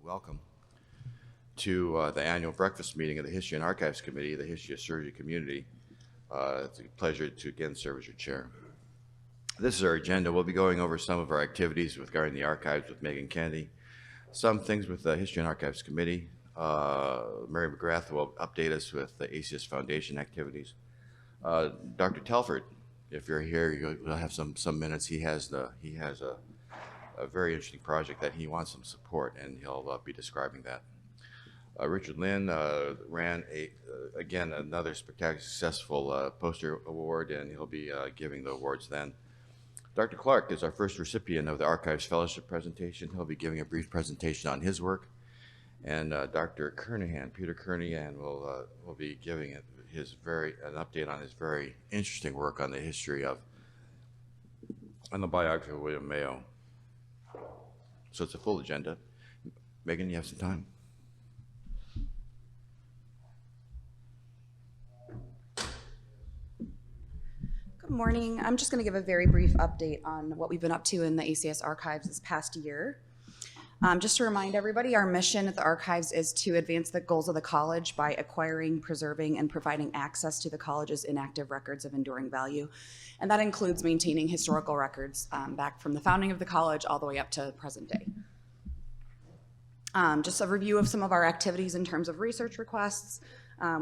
Welcome to the annual breakfast meeting of the History and Archives Committee, the History of Surgery Community. It's a pleasure to again serve as your chair. This is our agenda. We'll be going over some of our activities regarding the archives with Megan Kennedy, some things with the History and Archives Committee. Mary McGrath will update us with the ACS Foundation activities. Dr. Telford, if you're here, you'll have some minutes. He has a very interesting project that he wants some support, and he'll be describing that. Richard Lynn ran again another spectacular successful poster award, and he'll be giving the awards then. Dr. Clarke is our first recipient of the Archives Fellowship presentation. He'll be giving a brief presentation on his work, and Dr. Kernahan, Peter Kernahan, will be giving an update on his very interesting work on the history of and the biography of William Mayo. So it's a full agenda. Megan, you have some time. Good morning. I'm just going to give a very brief update on what we've been up to in the ACS Archives this past year. Just to remind everybody, our mission at the Archives is to advance the goals of the college by acquiring, preserving, and providing access to the college's inactive records of enduring value. And that includes maintaining historical records back from the founding of the college all the way up to present day. Just a review of some of our activities in terms of research requests.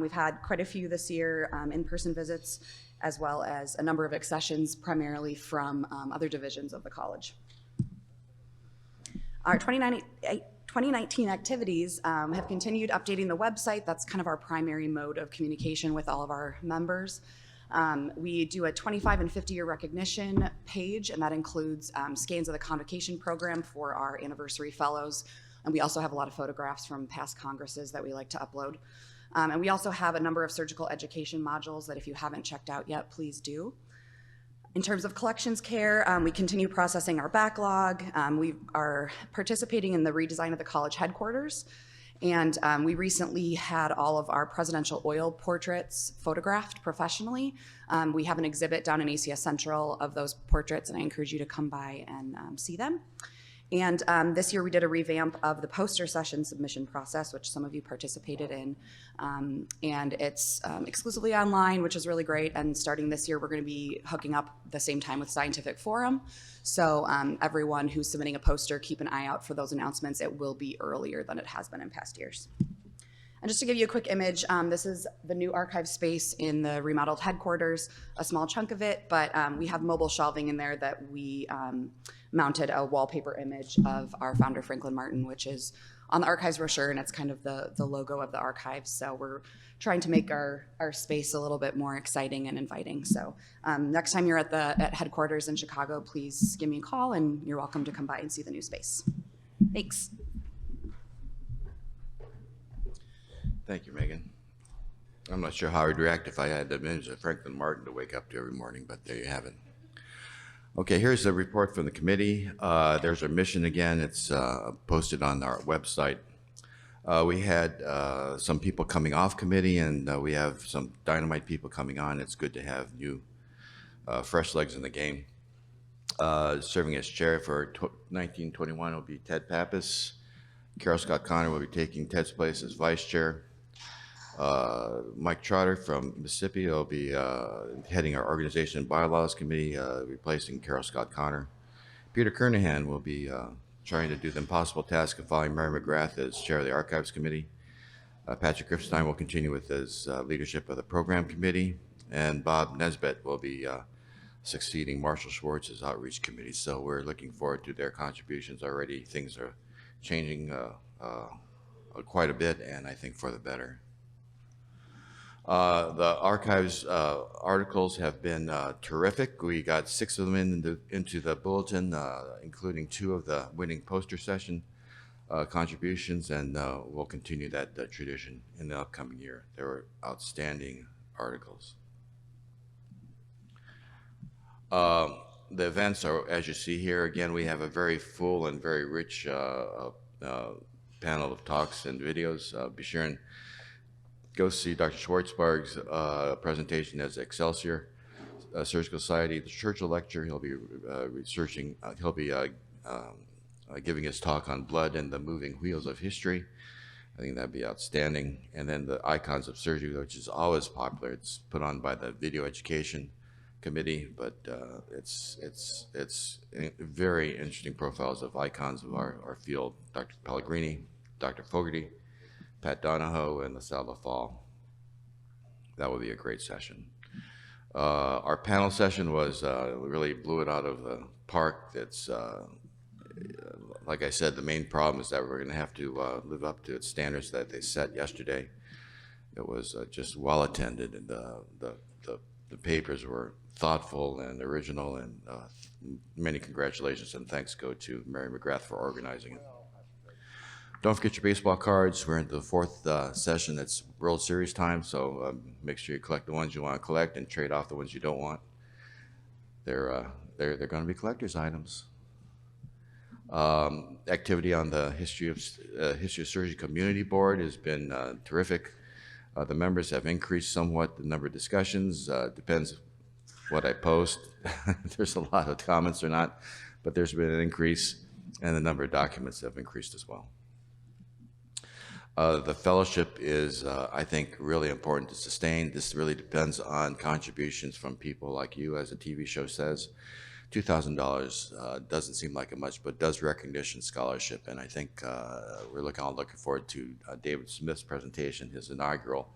We've had quite a few this year, in-person visits, as well as a number of accessions, primarily from other divisions of the college. Our 2019 activities have continued updating the website. That's kind of our primary mode of communication with all of our members. We do a 25 and 50-year recognition page, and that includes scans of the convocation program for our anniversary fellows. And we also have a lot of photographs from past congresses that we like to upload. And we also have a number of surgical education modules that if you haven't checked out yet, please do. In terms of collections care, we continue processing our backlog. We are participating in the redesign of the college headquarters. And we recently had all of our presidential oil portraits photographed professionally. We have an exhibit down in ACS Central of those portraits, and I encourage you to come by and see them. And this year we did a revamp of the poster session submission process, which some of you participated in. And it's exclusively online, which is really great. And starting this year, we're going to be hooking up the same time with Scientific Forum. So everyone who's submitting a poster, keep an eye out for those announcements. It will be earlier than it has been in past years. And just to give you a quick image, this is the new archive space in the remodeled headquarters, a small chunk of it, but we have mobile shelving in there that we mounted a wallpaper image of our founder, Franklin Martin, which is on the archives brochure, and it's kind of the logo of the archives. So we're trying to make our space a little bit more exciting and inviting. So next time you're at headquarters in Chicago, please give me a call, and you're welcome to come by and see the new space. Thanks. Thank you, Megan. I'm not sure how I'd react if I had the image of Franklin Martin to wake up to every morning, but there you have it. Okay, here's the report from the committee. There's our mission again. It's posted on our website. We had some people coming off committee, and we have some dynamite people coming on. It's good to have new, fresh legs in the game. Serving as chair for 1921 will be Ted Pappas. Carol Scott Connor will be taking Ted's place as vice chair. Mike Trotter from Mississippi will be heading our Organization and Bylaws Committee, replacing Carol Scott Connor. Peter Kernahan will be trying to do the impossible task of following Mary McGrath as chair of the Archives Committee. Patrick Griffstein will continue with his leadership of the Program Committee, and Bob Nesbitt will be succeeding Marshall Schwartz as Outreach Committee. So we're looking forward to their contributions already. Things are changing quite a bit, and I think for the better. The archives articles have been terrific. We got 6 of them into the bulletin, including 2 of the winning poster session contributions, and we'll continue that tradition in the upcoming year. They were outstanding articles. The events are, as you see here, again, we have a very full and very rich panel of talks and videos. Be sure and go see Dr. Schwartzberg's presentation as Excelsior Surgical Society, the Churchill Lecture. He'll be giving his talk on blood and the moving wheels of history. I think that'd be outstanding. And then the Icons of Surgery, which is always popular. It's put on by the Video Education Committee, but it's very interesting profiles of icons of our field. Dr. Pellegrini, Dr. Fogarty, Pat Donahoe, and LaSalle LaFall. That would be a great session. Our panel session was, really blew it out of the park. It's, like I said, the main problem is that we're going to have to live up to its standards that they set yesterday. It was just well attended, and the papers were thoughtful and original, and many congratulations and thanks go to Mary McGrath for organizing it. Don't forget your baseball cards. We're into the fourth session. It's World Series time, so make sure you collect the ones you want to collect and trade off the ones you don't want. They're going to be collector's items. Activity on the History of Surgery Community Board has been terrific. The members have increased somewhat the number of discussions. Depends what I post. There's a lot of comments or not, but there's been an increase, and the number of documents have increased as well. The fellowship is, I think, really important to sustain. This really depends on contributions from people like you, as the TV show says. $2,000 doesn't seem like much, but does recognition scholarship, and I think we're all looking forward to David Smith's presentation, his inaugural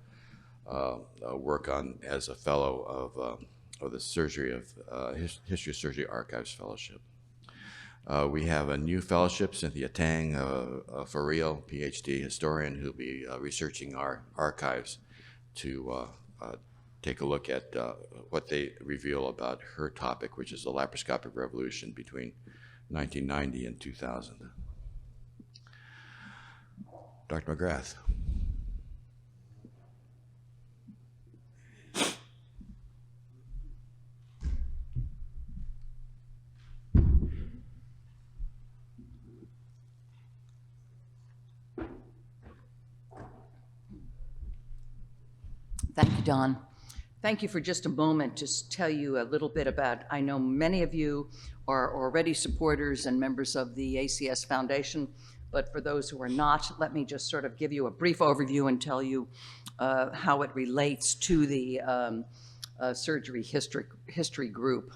work on as a fellow of the History of Surgery Archives Fellowship. We have a new fellowship, Cynthia Tang, for real, PhD historian, who'll be researching our archives to take a look at what they reveal about her topic, which is the laparoscopic revolution between 1990 and 2000. Dr. McGrath. Thank you, Don. Thank you for just a moment to tell you a little bit about, I know many of you are already supporters and members of the ACS Foundation, but for those who are not, let me just sort of give you a brief overview and tell you how it relates to the surgery history group.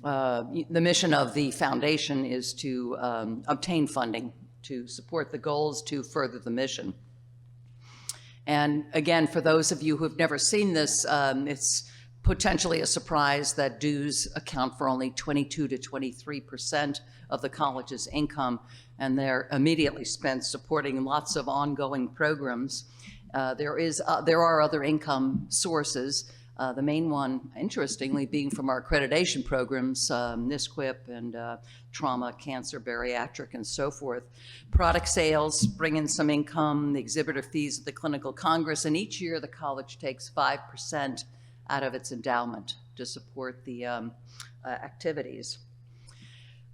The mission of the foundation is to obtain funding to support the goals to further the mission. And again, for those of you who have never seen this, it's potentially a surprise that dues account for only 22 to 23% of the college's income, and they're immediately spent supporting lots of ongoing programs. There are other income sources. The main one, interestingly, being from our accreditation programs, NSQIP and trauma, cancer, bariatric, and so forth. Product sales bring in some income, the exhibitor fees at the clinical congress, and each year the college takes 5% out of its endowment to support the activities.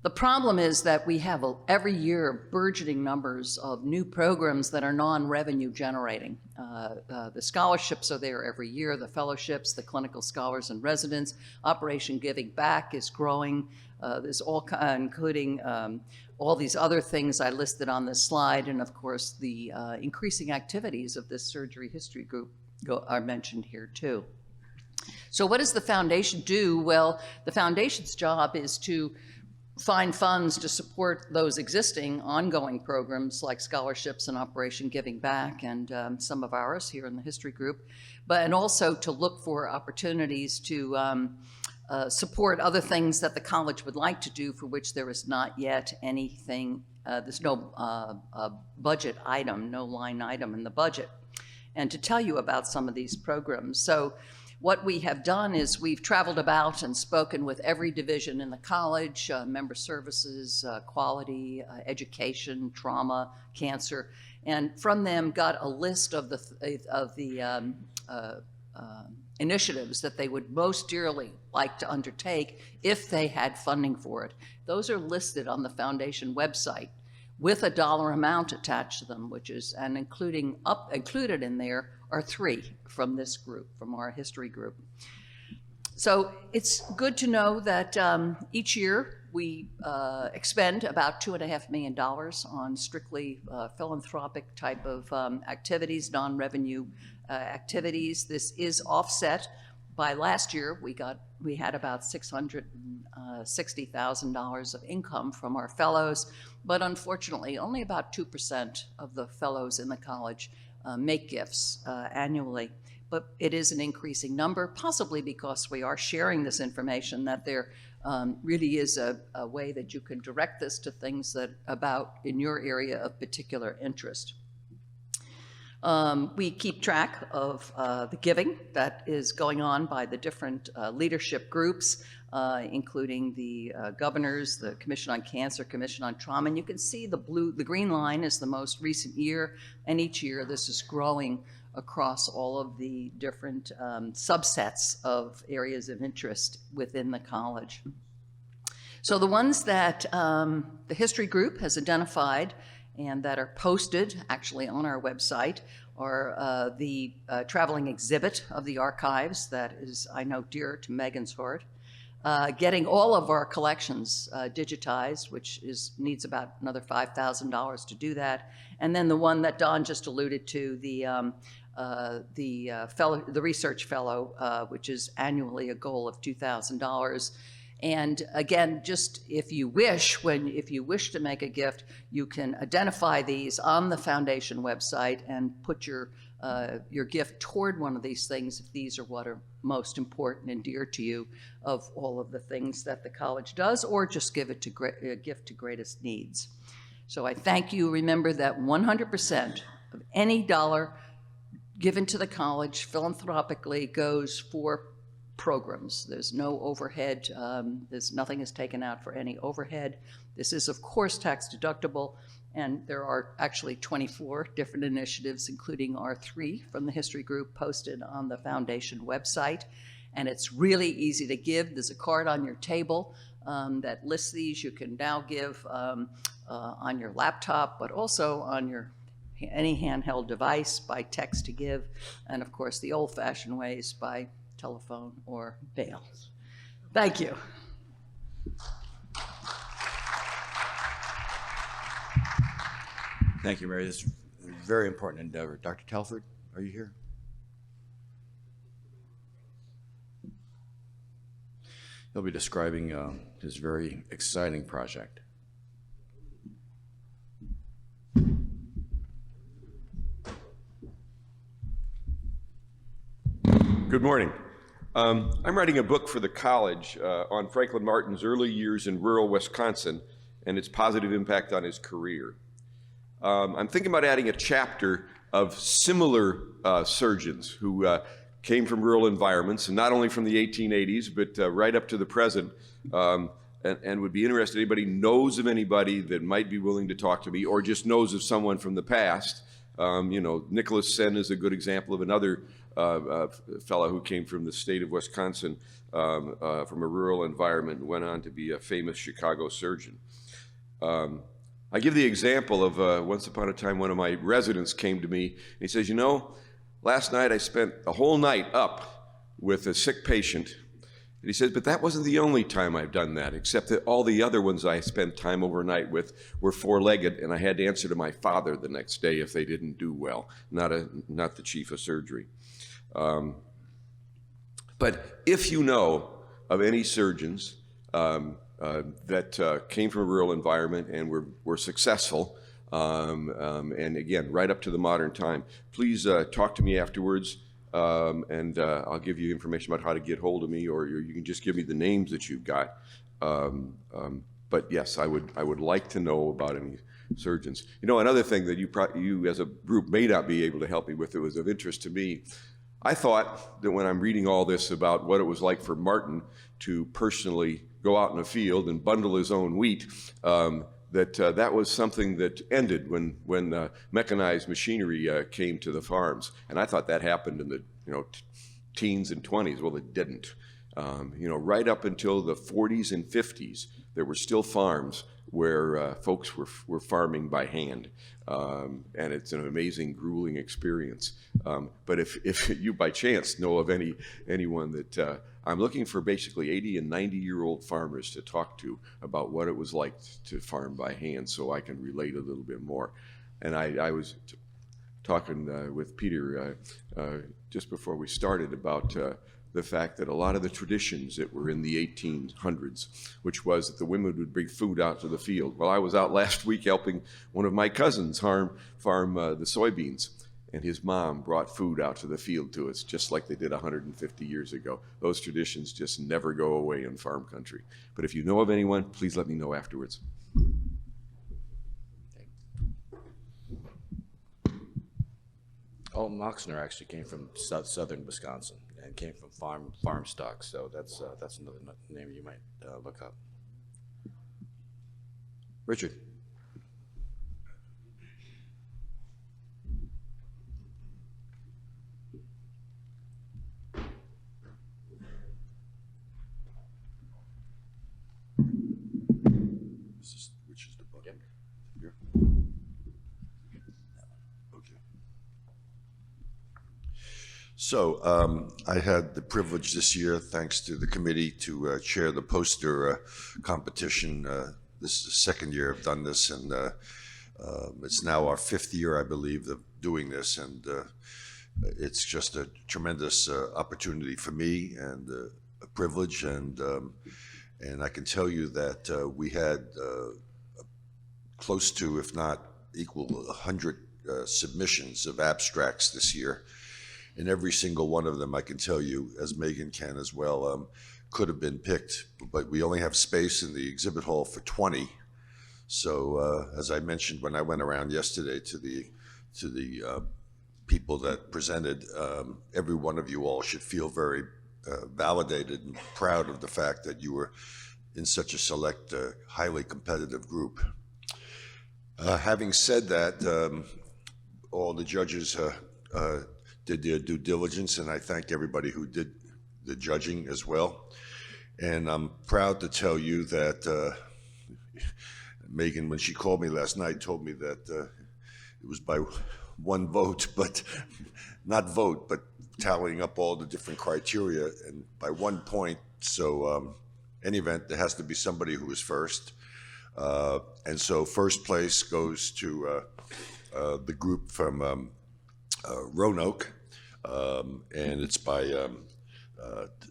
The problem is that we have every year burgeoning numbers of new programs that are non-revenue generating. The scholarships are there every year, the fellowships, the clinical scholars and residents. Operation Giving Back is growing. There's all including all these other things I listed on this slide, and of course the increasing activities of this surgery history group are mentioned here too. So what does the foundation do? Well, the foundation's job is to find funds to support those existing ongoing programs like scholarships and Operation Giving Back and some of ours here in the history group, and also to look for opportunities to support other things that the college would like to do for which there is not yet anything, there's no budget item, no line item in the budget. And to tell you about some of these programs. So what we have done is we've traveled about and spoken with every division in the college, member services, quality, education, trauma, cancer, and from them got a list of the initiatives that they would most dearly like to undertake if they had funding for it. Those are listed on the foundation website with a dollar amount attached to them, which is, and included in there are 3 from this group, from our history group. So it's good to know that each year we expend about $2.5 million on strictly philanthropic type of activities, non-revenue activities. This is offset by last year. We had about $660,000 of income from our fellows, but unfortunately, only about 2% of the fellows in the college make gifts annually. But it is an increasing number, possibly because we are sharing this information, that there really is a way that you can direct this to things that about in your area of particular interest. We keep track of the giving that is going on by the different leadership groups, including the governors, the Commission on Cancer, Commission on Trauma, and you can see the green line is the most recent year, and each year this is growing across all of the different subsets of areas of interest within the college. So the ones that the history group has identified and that are posted actually on our website are the traveling exhibit of the archives that is, I know, dear to Megan's heart. Getting all of our collections digitized, which needs about another $5,000 to do that. And then the one that Don just alluded to, the research fellow, which is annually a goal of $2,000. And again, just if you wish to make a gift, you can identify these on the foundation website and put your gift toward one of these things if these are what are most important and dear to you of all of the things that the college does, or just give it to gift to greatest needs. So I thank you. Remember that 100% of any dollar given to the college philanthropically goes for programs. There's no overhead. Nothing is taken out for any overhead. This is, of course, tax deductible, and there are actually 24 different initiatives, including our 3 from the history group, posted on the foundation website. And it's really easy to give. There's a card on your table that lists these. You can now give on your laptop, but also on any handheld device by text to give, and of course the old-fashioned ways by telephone or mail. Thank you. Thank you, Mary. This is a very important endeavor. Dr. Telford, are you here? He'll be describing his very exciting project. Good morning. I'm writing a book for the college on Franklin Martin's early years in rural Wisconsin and its positive impact on his career. I'm thinking about adding a chapter of similar surgeons who came from rural environments, and not only from the 1880s, but right up to the present, and would be interested. Anybody knows of anybody that might be willing to talk to me, or just knows of someone from the past. Nicholas Sen is a good example of another fellow who came from the state of Wisconsin, from a rural environment, and went on to be a famous Chicago surgeon. I give the example of once upon a time, one of my residents came to me and he says, last night I spent a whole night up with a sick patient. And he says, but that wasn't the only time I've done that, except that all the other ones I spent time overnight with were four-legged, and I had to answer to my father the next day if they didn't do well, not the chief of surgery. But if you know of any surgeons that came from a rural environment and were successful, and again, right up to the modern time, please talk to me afterwards. And I'll give you information about how to get hold of me, or you can just give me the names that you've got. But yes, I would like to know about any surgeons. Another thing that you as a group may not be able to help me with that was of interest to me. I thought that when I'm reading all this about what it was like for Martin to personally go out in the field and bundle his own wheat, that was something that ended when mechanized machinery came to the farms, and I thought that happened in the teens and 20s. Well, it didn't. Right up until the 40s and 50s, there were still farms where folks were farming by hand, and it's an amazing, grueling experience. But if you by chance know of anyone that I'm looking for, basically 80 and 90-year-old farmers to talk to about what it was like to farm by hand, so I can relate a little bit more. And I was talking with Peter just before we started about the fact that a lot of the traditions that were in the 1800s, which was that the women would bring food out to the field. Well, I was out last week helping one of my cousins farm the soybeans, and his mom brought food out to the field to us, just like they did 150 years ago. Those traditions just never go away in farm country. But if you know of anyone, please let me know afterwards. Alton Oxner actually came from southern Wisconsin and came from farm stock, so that's another name you might look up. Richard. Which is the button? Here? Okay. So I had the privilege this year, thanks to the committee, to chair the poster competition. This is the second year I've done this, and it's now our 5th year, I believe, of doing this, and it's just a tremendous opportunity for me and a privilege, and I can tell you that we had close to, if not equal, 100 submissions of abstracts this year. And every single one of them, I can tell you, as Megan can as well, could have been picked, but we only have space in the exhibit hall for 20. So as I mentioned when I went around yesterday to the people that presented, every one of you all should feel very validated and proud of the fact that you were in such a select, highly competitive group. Having said that, all the judges did their due diligence, and I thank everybody who did the judging as well. And I'm proud to tell you that Megan, when she called me last night, told me that it was by one vote, but not vote, but tallying up all the different criteria, and by 1 point. So any event, there has to be somebody who is first. And so first place goes to the group from Roanoke, and it's by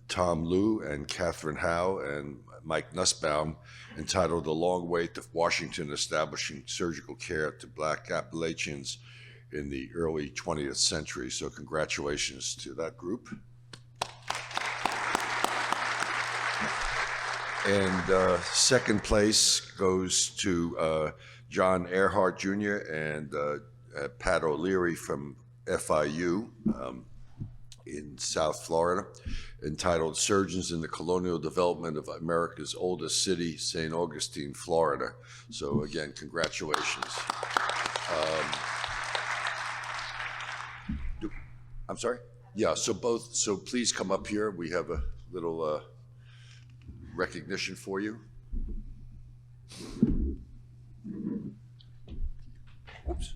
Tom Liu and Catherine Howe and Mike Nussbaum, entitled "The Long Way to Washington, Establishing Surgical Care to Black Appalachians in the Early 20th Century." So congratulations to that group. And second place goes to John Earhart Jr. and Pat O'Leary from FIU in South Florida, entitled "Surgeons in the Colonial Development of America's Oldest City, St. Augustine, Florida." So again, congratulations. I'm sorry? Yeah, so please come up here. We have a little recognition for you. Oops.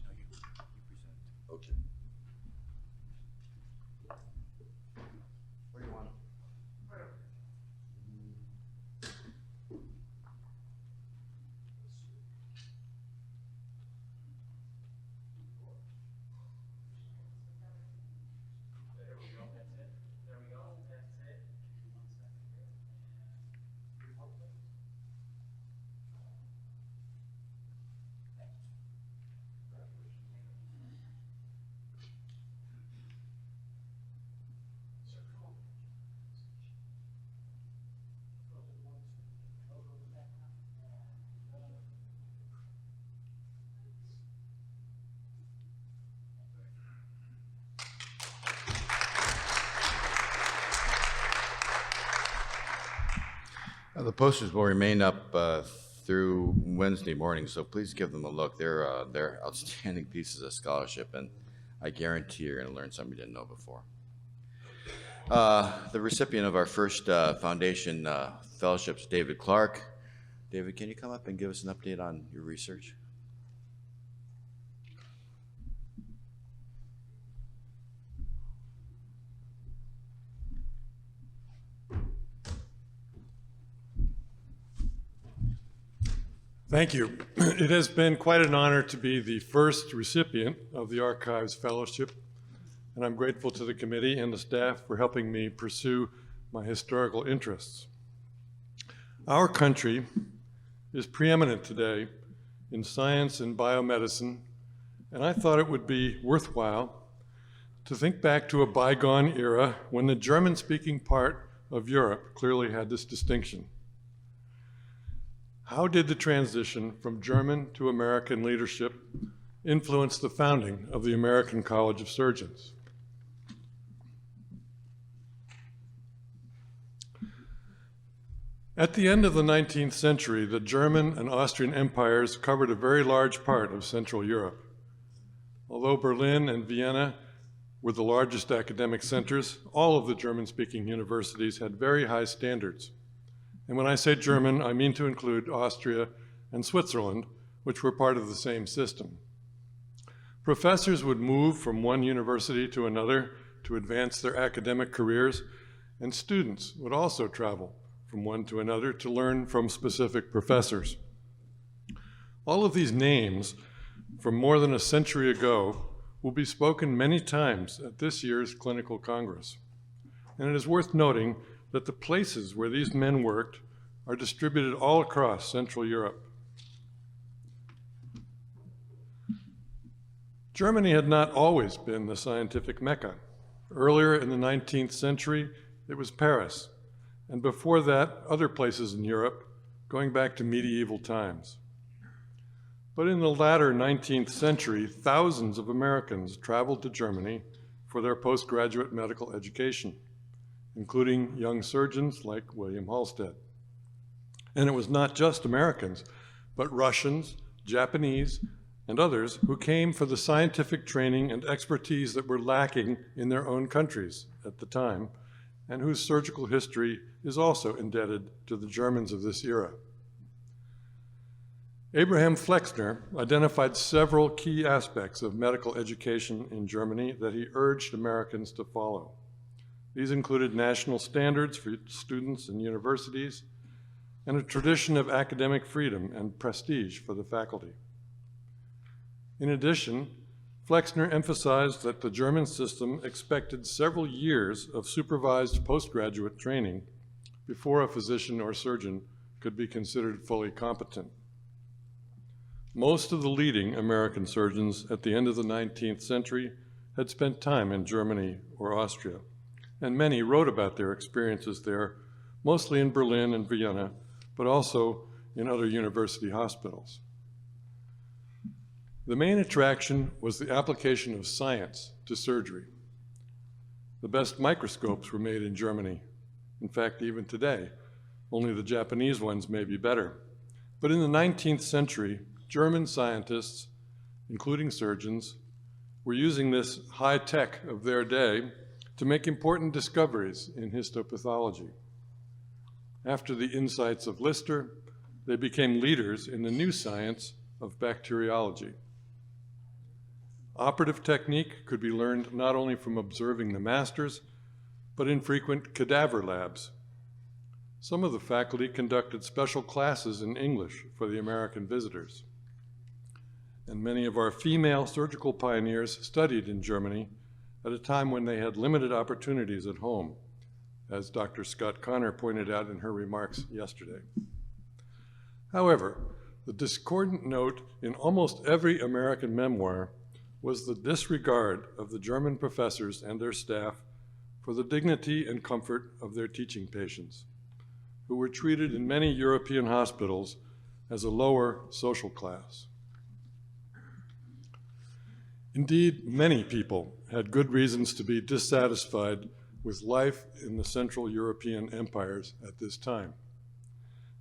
Okay. Where do you want them? The posters will remain up through Wednesday morning, so please give them a look. They're outstanding pieces of scholarship, and I guarantee you're going to learn something you didn't know before. The recipient of our first foundation fellowships, David Clarke. David, can you come up and give us an update on your research? Thank you. It has been quite an honor to be the first recipient of the Archives Fellowship, and I'm grateful to the committee and the staff for helping me pursue my historical interests. Our country is preeminent today in science and biomedicine, and I thought it would be worthwhile to think back to a bygone era when the German-speaking part of Europe clearly had this distinction. How did the transition from German to American leadership influence the founding of the American College of Surgeons? At the end of the 19th century, the German and Austrian empires covered a very large part of Central Europe. Although Berlin and Vienna were the largest academic centers, all of the German-speaking universities had very high standards. And when I say German, I mean to include Austria and Switzerland, which were part of the same system. Professors would move from one university to another to advance their academic careers, and students would also travel from one to another to learn from specific professors. All of these names from more than a century ago will be spoken many times at this year's Clinical Congress. And it is worth noting that the places where these men worked are distributed all across Central Europe. Germany had not always been the scientific mecca. Earlier in the 19th century, it was Paris, and before that, other places in Europe, going back to medieval times. But in the latter 19th century, thousands of Americans traveled to Germany for their postgraduate medical education, including young surgeons like William Halsted. And it was not just Americans, but Russians, Japanese, and others who came for the scientific training and expertise that were lacking in their own countries at the time, and whose surgical history is also indebted to the Germans of this era. Abraham Flexner identified several key aspects of medical education in Germany that he urged Americans to follow. These included national standards for students and universities, and a tradition of academic freedom and prestige for the faculty. In addition, Flexner emphasized that the German system expected several years of supervised postgraduate training before a physician or surgeon could be considered fully competent. Most of the leading American surgeons at the end of the 19th century had spent time in Germany or Austria, and many wrote about their experiences there, mostly in Berlin and Vienna, but also in other university hospitals. The main attraction was the application of science to surgery. The best microscopes were made in Germany. In fact, even today, only the Japanese ones may be better. But in the 19th century, German scientists, including surgeons, were using this high tech of their day to make important discoveries in histopathology. After the insights of Lister, they became leaders in the new science of bacteriology. Operative technique could be learned not only from observing the masters, but in frequent cadaver labs. Some of the faculty conducted special classes in English for the American visitors. And many of our female surgical pioneers studied in Germany at a time when they had limited opportunities at home, as Dr. Scott Connor pointed out in her remarks yesterday. However, the discordant note in almost every American memoir was the disregard of the German professors and their staff for the dignity and comfort of their teaching patients, who were treated in many European hospitals as a lower social class. Indeed, many people had good reasons to be dissatisfied with life in the Central European empires at this time.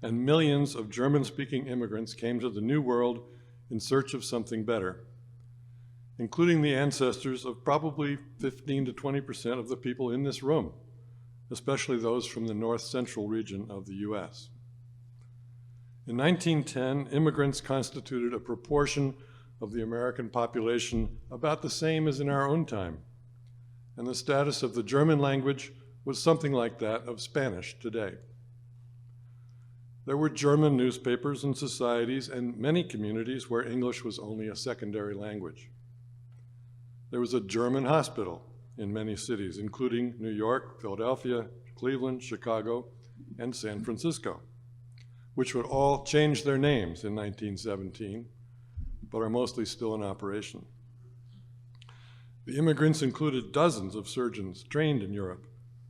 And millions of German-speaking immigrants came to the New World in search of something better, including the ancestors of probably 15 to 20% of the people in this room, especially those from the north-central region of the US. In 1910, immigrants constituted a proportion of the American population about the same as in our own time, and the status of the German language was something like that of Spanish today. There were German newspapers and societies and many communities where English was only a secondary language. There was a German hospital in many cities, including New York, Philadelphia, Cleveland, Chicago, and San Francisco, which would all change their names in 1917, but are mostly still in operation. The immigrants included dozens of surgeons trained in Europe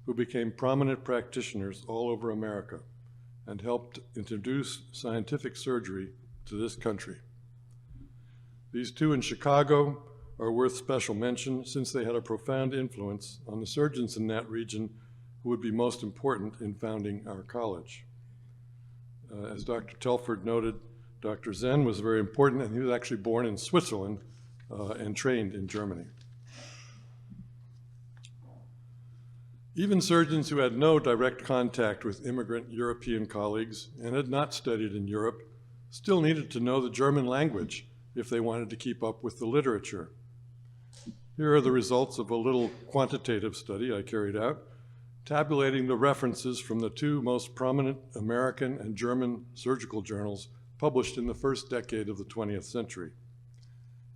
who became prominent practitioners all over America and helped introduce scientific surgery to this country. These two in Chicago are worth special mention since they had a profound influence on the surgeons in that region who would be most important in founding our college. As Dr. Telford noted, Dr. Zen was very important, and he was actually born in Switzerland and trained in Germany. Even surgeons who had no direct contact with immigrant European colleagues and had not studied in Europe still needed to know the German language if they wanted to keep up with the literature. Here are the results of a little quantitative study I carried out, tabulating the references from the two most prominent American and German surgical journals published in the first decade of the 20th century.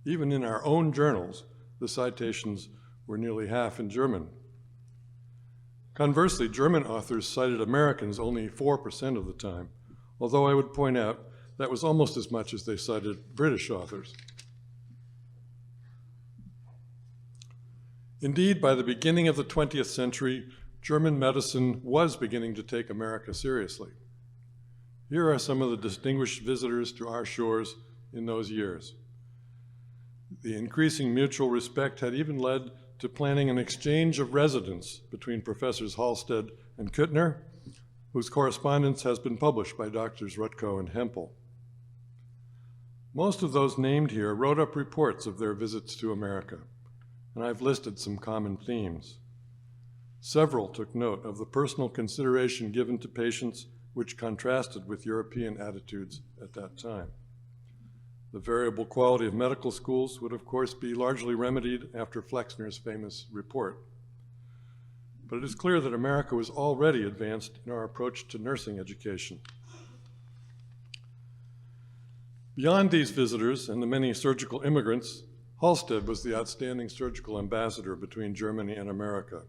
Even in our own journals, the citations were nearly half in German. Conversely, German authors cited Americans only 4% of the time, although I would point out that was almost as much as they cited British authors. Indeed, by the beginning of the 20th century, German medicine was beginning to take America seriously. Here are some of the distinguished visitors to our shores in those years. The increasing mutual respect had even led to planning an exchange of residence between Professors Halsted and Kuttner, whose correspondence has been published by Drs. Rutko and Hempel. Most of those named here wrote up reports of their visits to America, and I've listed some common themes. Several took note of the personal consideration given to patients which contrasted with European attitudes at that time. The variable quality of medical schools would, of course, be largely remedied after Flexner's famous report. But it is clear that America was already advanced in our approach to nursing education. Beyond these visitors and the many surgical immigrants, Halsted was the outstanding surgical ambassador between Germany and America.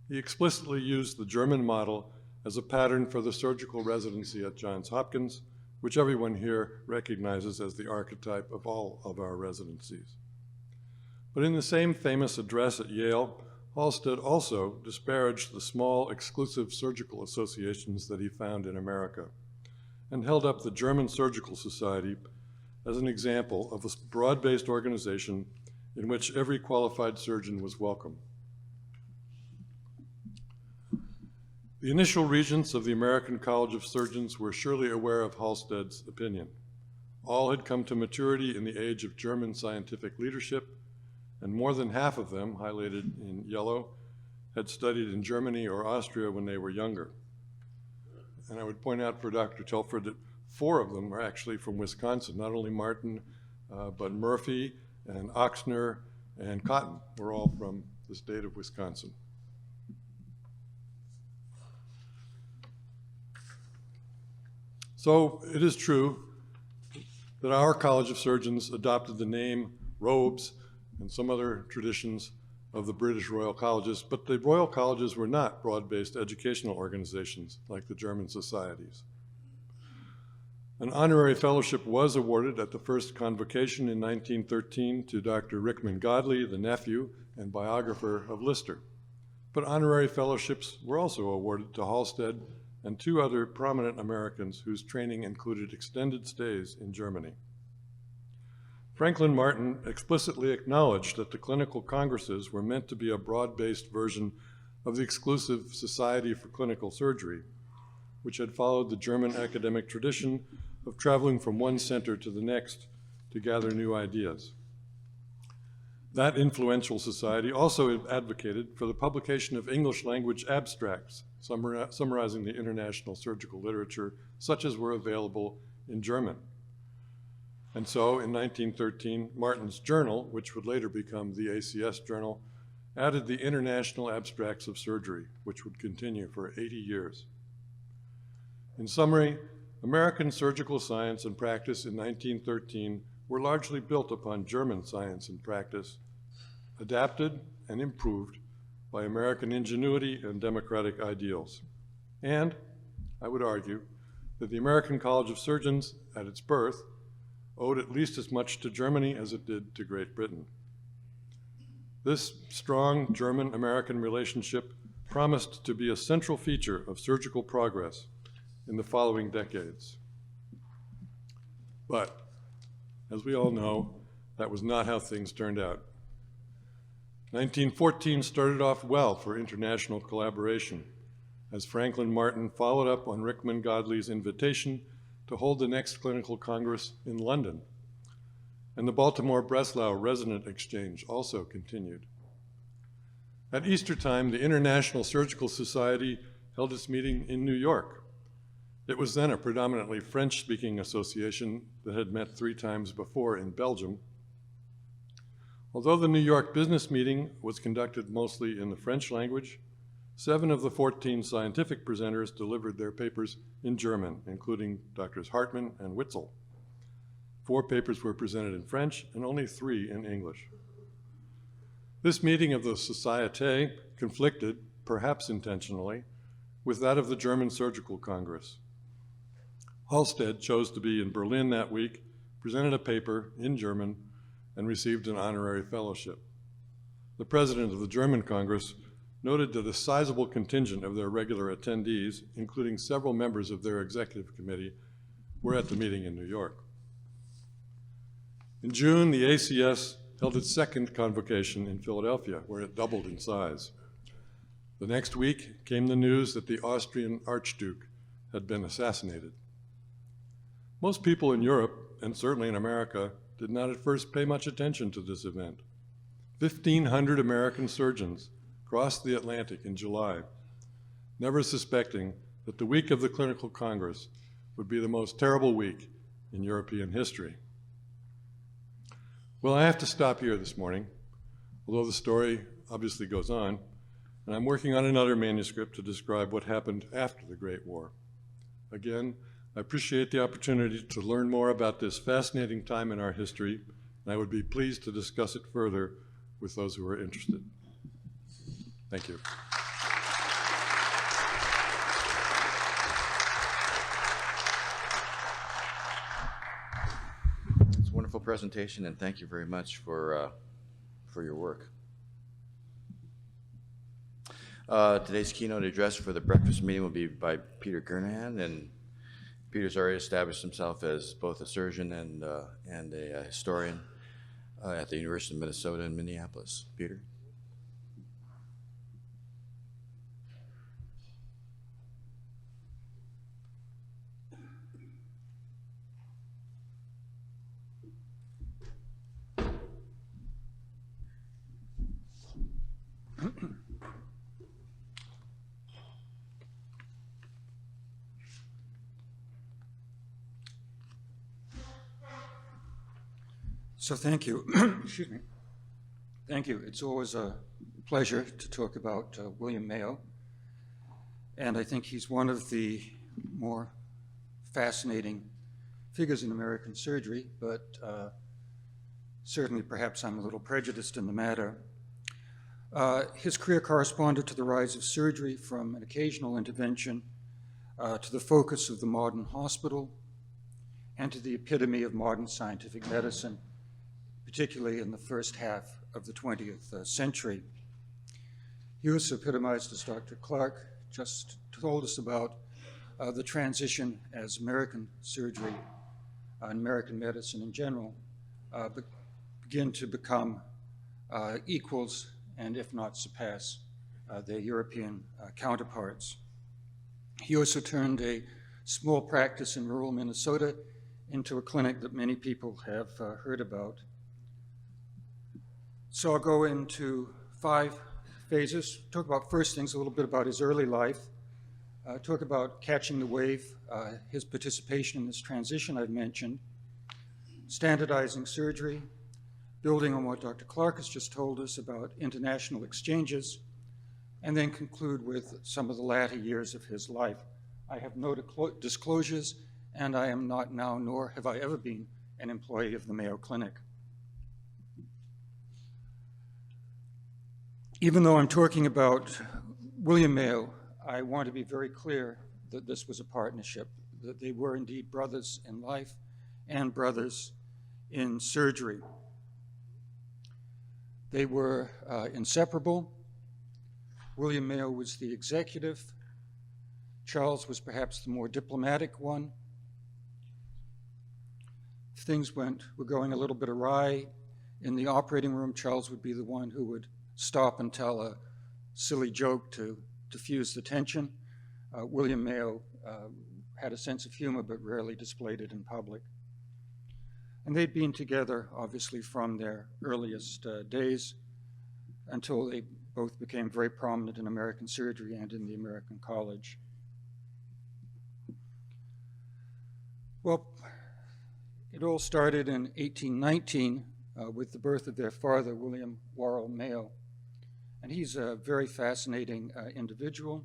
He explicitly used the German model as a pattern for the surgical residency at Johns Hopkins, which everyone here recognizes as the archetype of all of our residencies. But in the same famous address at Yale, Halsted also disparaged the small, exclusive surgical associations that he found in America, and held up the German Surgical Society as an example of a broad-based organization in which every qualified surgeon was welcome. The initial regents of the American College of Surgeons were surely aware of Halsted's opinion. All had come to maturity in the age of German scientific leadership, and more than half of them, highlighted in yellow, had studied in Germany or Austria when they were younger. And I would point out for Dr. Telford that 4 of them were actually from Wisconsin. Not only Martin, but Murphy and Oxner and Cotton were all from the state of Wisconsin. So it is true that our College of Surgeons adopted the name, robes, and some other traditions of the British Royal Colleges, but the Royal Colleges were not broad-based educational organizations like the German societies. An honorary fellowship was awarded at the first convocation in 1913 to Dr. Rickman Godley, the nephew and biographer of Lister. But honorary fellowships were also awarded to Halsted and 2 other prominent Americans whose training included extended stays in Germany. Franklin Martin explicitly acknowledged that the clinical congresses were meant to be a broad-based version of the exclusive Society for Clinical Surgery, which had followed the German academic tradition of traveling from one center to the next to gather new ideas. That influential society also advocated for the publication of English language abstracts summarizing the international surgical literature, such as were available in German. And so, in 1913, Martin's journal, which would later become the ACS Journal, added the International Abstracts of Surgery, which would continue for 80 years. In summary, American surgical science and practice in 1913 were largely built upon German science and practice, adapted and improved by American ingenuity and democratic ideals. And I would argue that the American College of Surgeons, at its birth, owed at least as much to Germany as it did to Great Britain. This strong German-American relationship promised to be a central feature of surgical progress in the following decades. But, as we all know, that was not how things turned out. 1914 started off well for international collaboration, as Franklin Martin followed up on Rickman Godley's invitation to hold the next clinical congress in London. And the Baltimore-Breslau resident exchange also continued. At Easter time, the International Surgical Society held its meeting in New York. It was then a predominantly French-speaking association that had met 3 times before in Belgium. Although the New York business meeting was conducted mostly in the French language, 7 of the 14 scientific presenters delivered their papers in German, including Drs. Hartmann and Witzel. 4 papers were presented in French and only 3 in English. This meeting of the Société conflicted, perhaps intentionally, with that of the German Surgical Congress. Halsted chose to be in Berlin that week, presented a paper in German, and received an honorary fellowship. The president of the German Congress noted that a sizable contingent of their regular attendees, including several members of their executive committee, were at the meeting in New York. In June, the ACS held its second convocation in Philadelphia, where it doubled in size. The next week came the news that the Austrian Archduke had been assassinated. Most people in Europe, and certainly in America, did not at first pay much attention to this event. 1,500 American surgeons crossed the Atlantic in July, never suspecting that the week of the Clinical Congress would be the most terrible week in European history. Well, I have to stop here this morning, although the story obviously goes on, and I'm working on another manuscript to describe what happened after the Great War. Again, I appreciate the opportunity to learn more about this fascinating time in our history, and I would be pleased to discuss it further with those who are interested. Thank you. It's a wonderful presentation, and thank you very much for your work. Today's keynote address for the breakfast meeting will be by Peter Kernahan, and Peter's already established himself as both a surgeon and a historian at the University of Minnesota in Minneapolis. Peter? So thank you. Excuse me. Thank you. It's always a pleasure to talk about William Mayo. And I think he's one of the more fascinating figures in American surgery, but certainly perhaps I'm a little prejudiced in the matter. His career corresponded to the rise of surgery from an occasional intervention to the focus of the modern hospital and to the epitome of modern scientific medicine, particularly in the first half of the 20th century. He was epitomized, as Dr. Clarke just told us about, the transition as American surgery and American medicine in general begin to become equals and if not surpass their European counterparts. He also turned a small practice in rural Minnesota into a clinic that many people have heard about. So I'll go into 5 phases, talk about first things, a little bit about his early life, talk about catching the wave, his participation in this transition I've mentioned, standardizing surgery, building on what Dr. Clarke has just told us about international exchanges, and then conclude with some of the latter years of his life. I have no disclosures, and I am not now, nor have I ever been, an employee of the Mayo Clinic. Even though I'm talking about William Mayo, I want to be very clear that this was a partnership, that they were indeed brothers in life and brothers in surgery. They were inseparable. William Mayo was the executive. Charles was perhaps the more diplomatic one. If things were going a little bit awry in the operating room, Charles would be the one who would stop and tell a silly joke to diffuse the tension. William Mayo had a sense of humor but rarely displayed it in public. And they'd been together, obviously, from their earliest days until they both became very prominent in American surgery and in the American College. Well, it all started in 1819 with the birth of their father, William Worrell Mayo. And he's a very fascinating individual.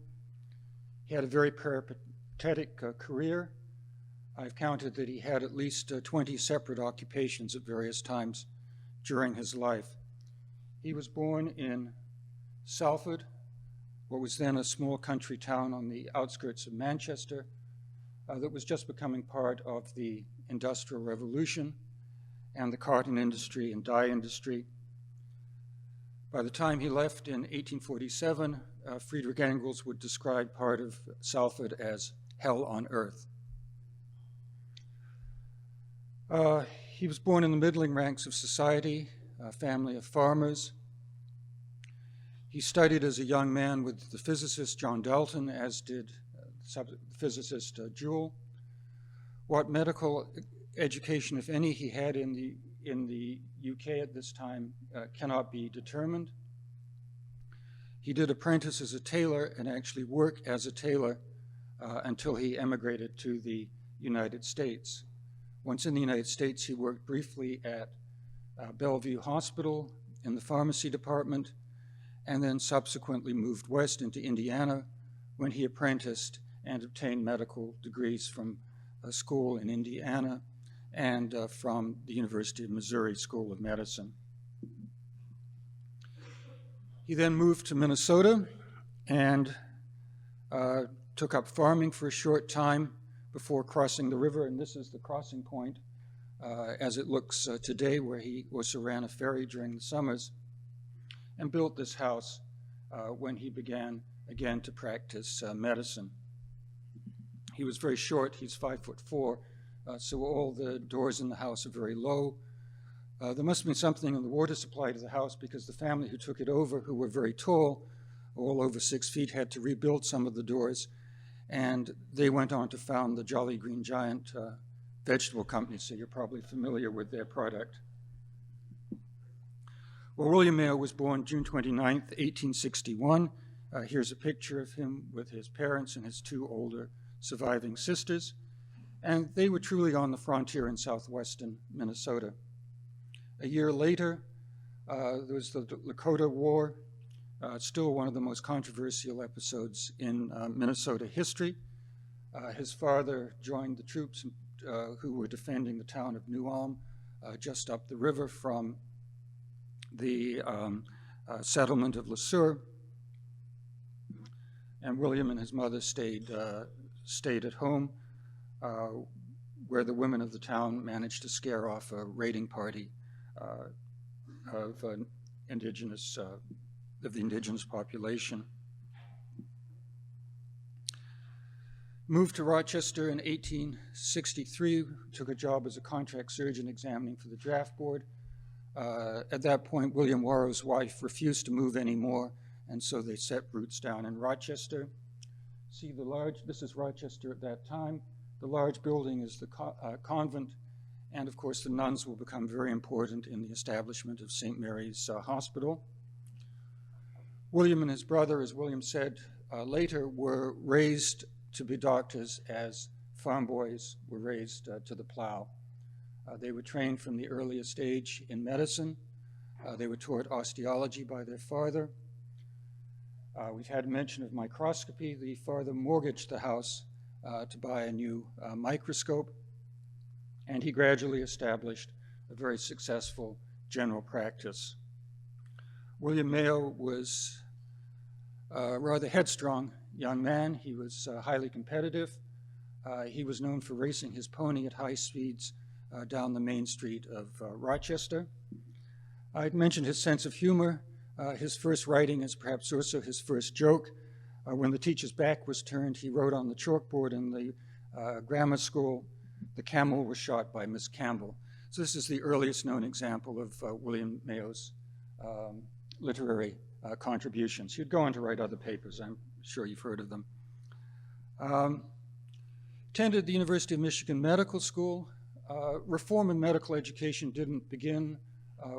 He had a very peripatetic career. I've counted that he had at least 20 separate occupations at various times during his life. He was born in Salford, what was then a small country town on the outskirts of Manchester that was just becoming part of the Industrial Revolution and the cotton industry and dye industry. By the time he left in 1847, Friedrich Engels would describe part of Salford as hell on earth. He was born in the middling ranks of society, a family of farmers. He studied as a young man with the physicist John Dalton, as did the physicist Joule. What medical education, if any, he had in the UK at this time cannot be determined. He did apprentice as a tailor and actually work as a tailor until he emigrated to the United States. Once in the United States, he worked briefly at Bellevue Hospital in the pharmacy department, and then subsequently moved west into Indiana when he apprenticed and obtained medical degrees from a school in Indiana and from the University of Missouri School of Medicine. He then moved to Minnesota and took up farming for a short time before crossing the river, and this is the crossing point as it looks today, where he also ran a ferry during the summers, and built this house when he began again to practice medicine. He was very short, he's 5'4", so all the doors in the house are very low. There must have been something in the water supply to the house, because the family who took it over, who were very tall, all over 6 feet, had to rebuild some of the doors, and they went on to found the Jolly Green Giant vegetable company, so you're probably familiar with their product. Well, William Mayo was born June 29th, 1861. Here's a picture of him with his parents and his two older surviving sisters, and they were truly on the frontier in southwestern Minnesota. A year later, there was the Lakota War, still one of the most controversial episodes in Minnesota history. His father joined the troops who were defending the town of New Ulm, just up the river from the settlement of Le Sueur, and William and his mother stayed at home, where the women of the town managed to scare off a raiding party of the indigenous population. Moved to Rochester in 1863, took a job as a contract surgeon examining for the draft board. At that point, William Worrell's wife refused to move anymore, and so they set roots down in Rochester. See the large, this is Rochester at that time. The large building is the convent, and of course the nuns will become very important in the establishment of St. Mary's Hospital. William and his brother, as William said, later were raised to be doctors as farm boys were raised to the plow. They were trained from the earliest age in medicine. They were taught osteology by their father. We've had mention of microscopy. The father mortgaged the house to buy a new microscope, and he gradually established a very successful general practice. William Mayo was a rather headstrong young man. He was highly competitive. He was known for racing his pony at high speeds down the main street of Rochester. I'd mentioned his sense of humor. His first writing is perhaps also his first joke. When the teacher's back was turned, he wrote on the chalkboard in the grammar school, "The camel was shot by Miss Campbell." So this is the earliest known example of William Mayo's literary contributions. He'd go on to write other papers. I'm sure you've heard of them. Attended the University of Michigan Medical School. Reform in medical education didn't begin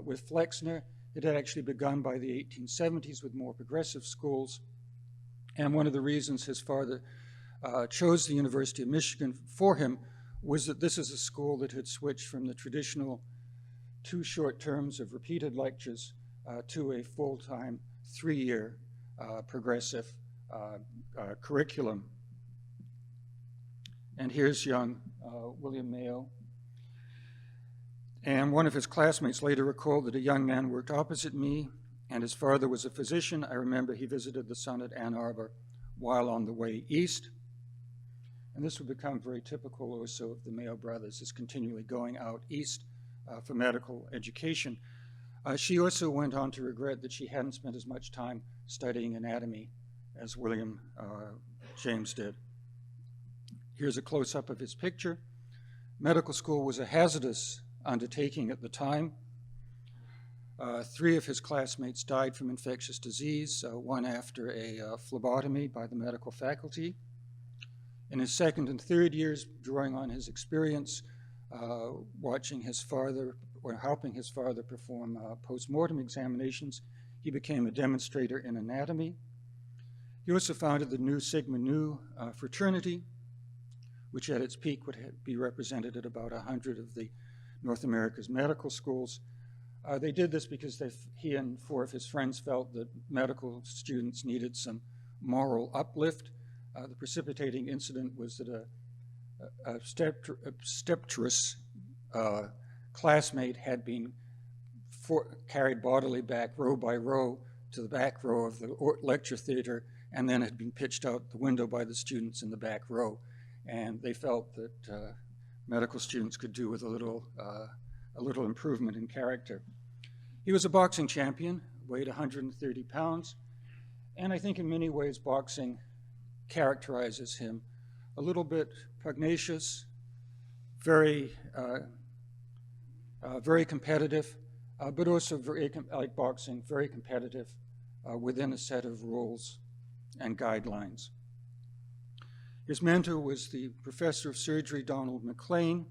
with Flexner. It had actually begun by the 1870s with more progressive schools. And one of the reasons his father chose the University of Michigan for him was that this is a school that had switched from the traditional 2 short terms of repeated lectures to a full-time 3-year progressive curriculum. And here's young William Mayo. And one of his classmates later recalled that a young man worked opposite me, and his father was a physician. I remember he visited the son at Ann Arbor while on the way east. And this would become very typical also of the Mayo brothers, is continually going out east for medical education. She also went on to regret that she hadn't spent as much time studying anatomy as William James did. Here's a close-up of his picture. Medical school was a hazardous undertaking at the time. 3 of his classmates died from infectious disease, one after a phlebotomy by the medical faculty. In his 2nd and 3rd years, drawing on his experience, watching his father or helping his father perform post-mortem examinations, he became a demonstrator in anatomy. He also founded the Nu Sigma Nu fraternity, which at its peak would be represented at about 100 of the North America's medical schools. They did this because he and 4 of his friends felt that medical students needed some moral uplift. The precipitating incident was that a obstetrician classmate had been carried bodily back row by row to the back row of the lecture theater, and then had been pitched out the window by the students in the back row. And they felt that medical students could do with a little improvement in character. He was a boxing champion, weighed 130 pounds, and I think in many ways boxing characterizes him. A little bit pugnacious, very competitive, but also like boxing, very competitive within a set of rules and guidelines. His mentor was the professor of surgery, Donald McLean,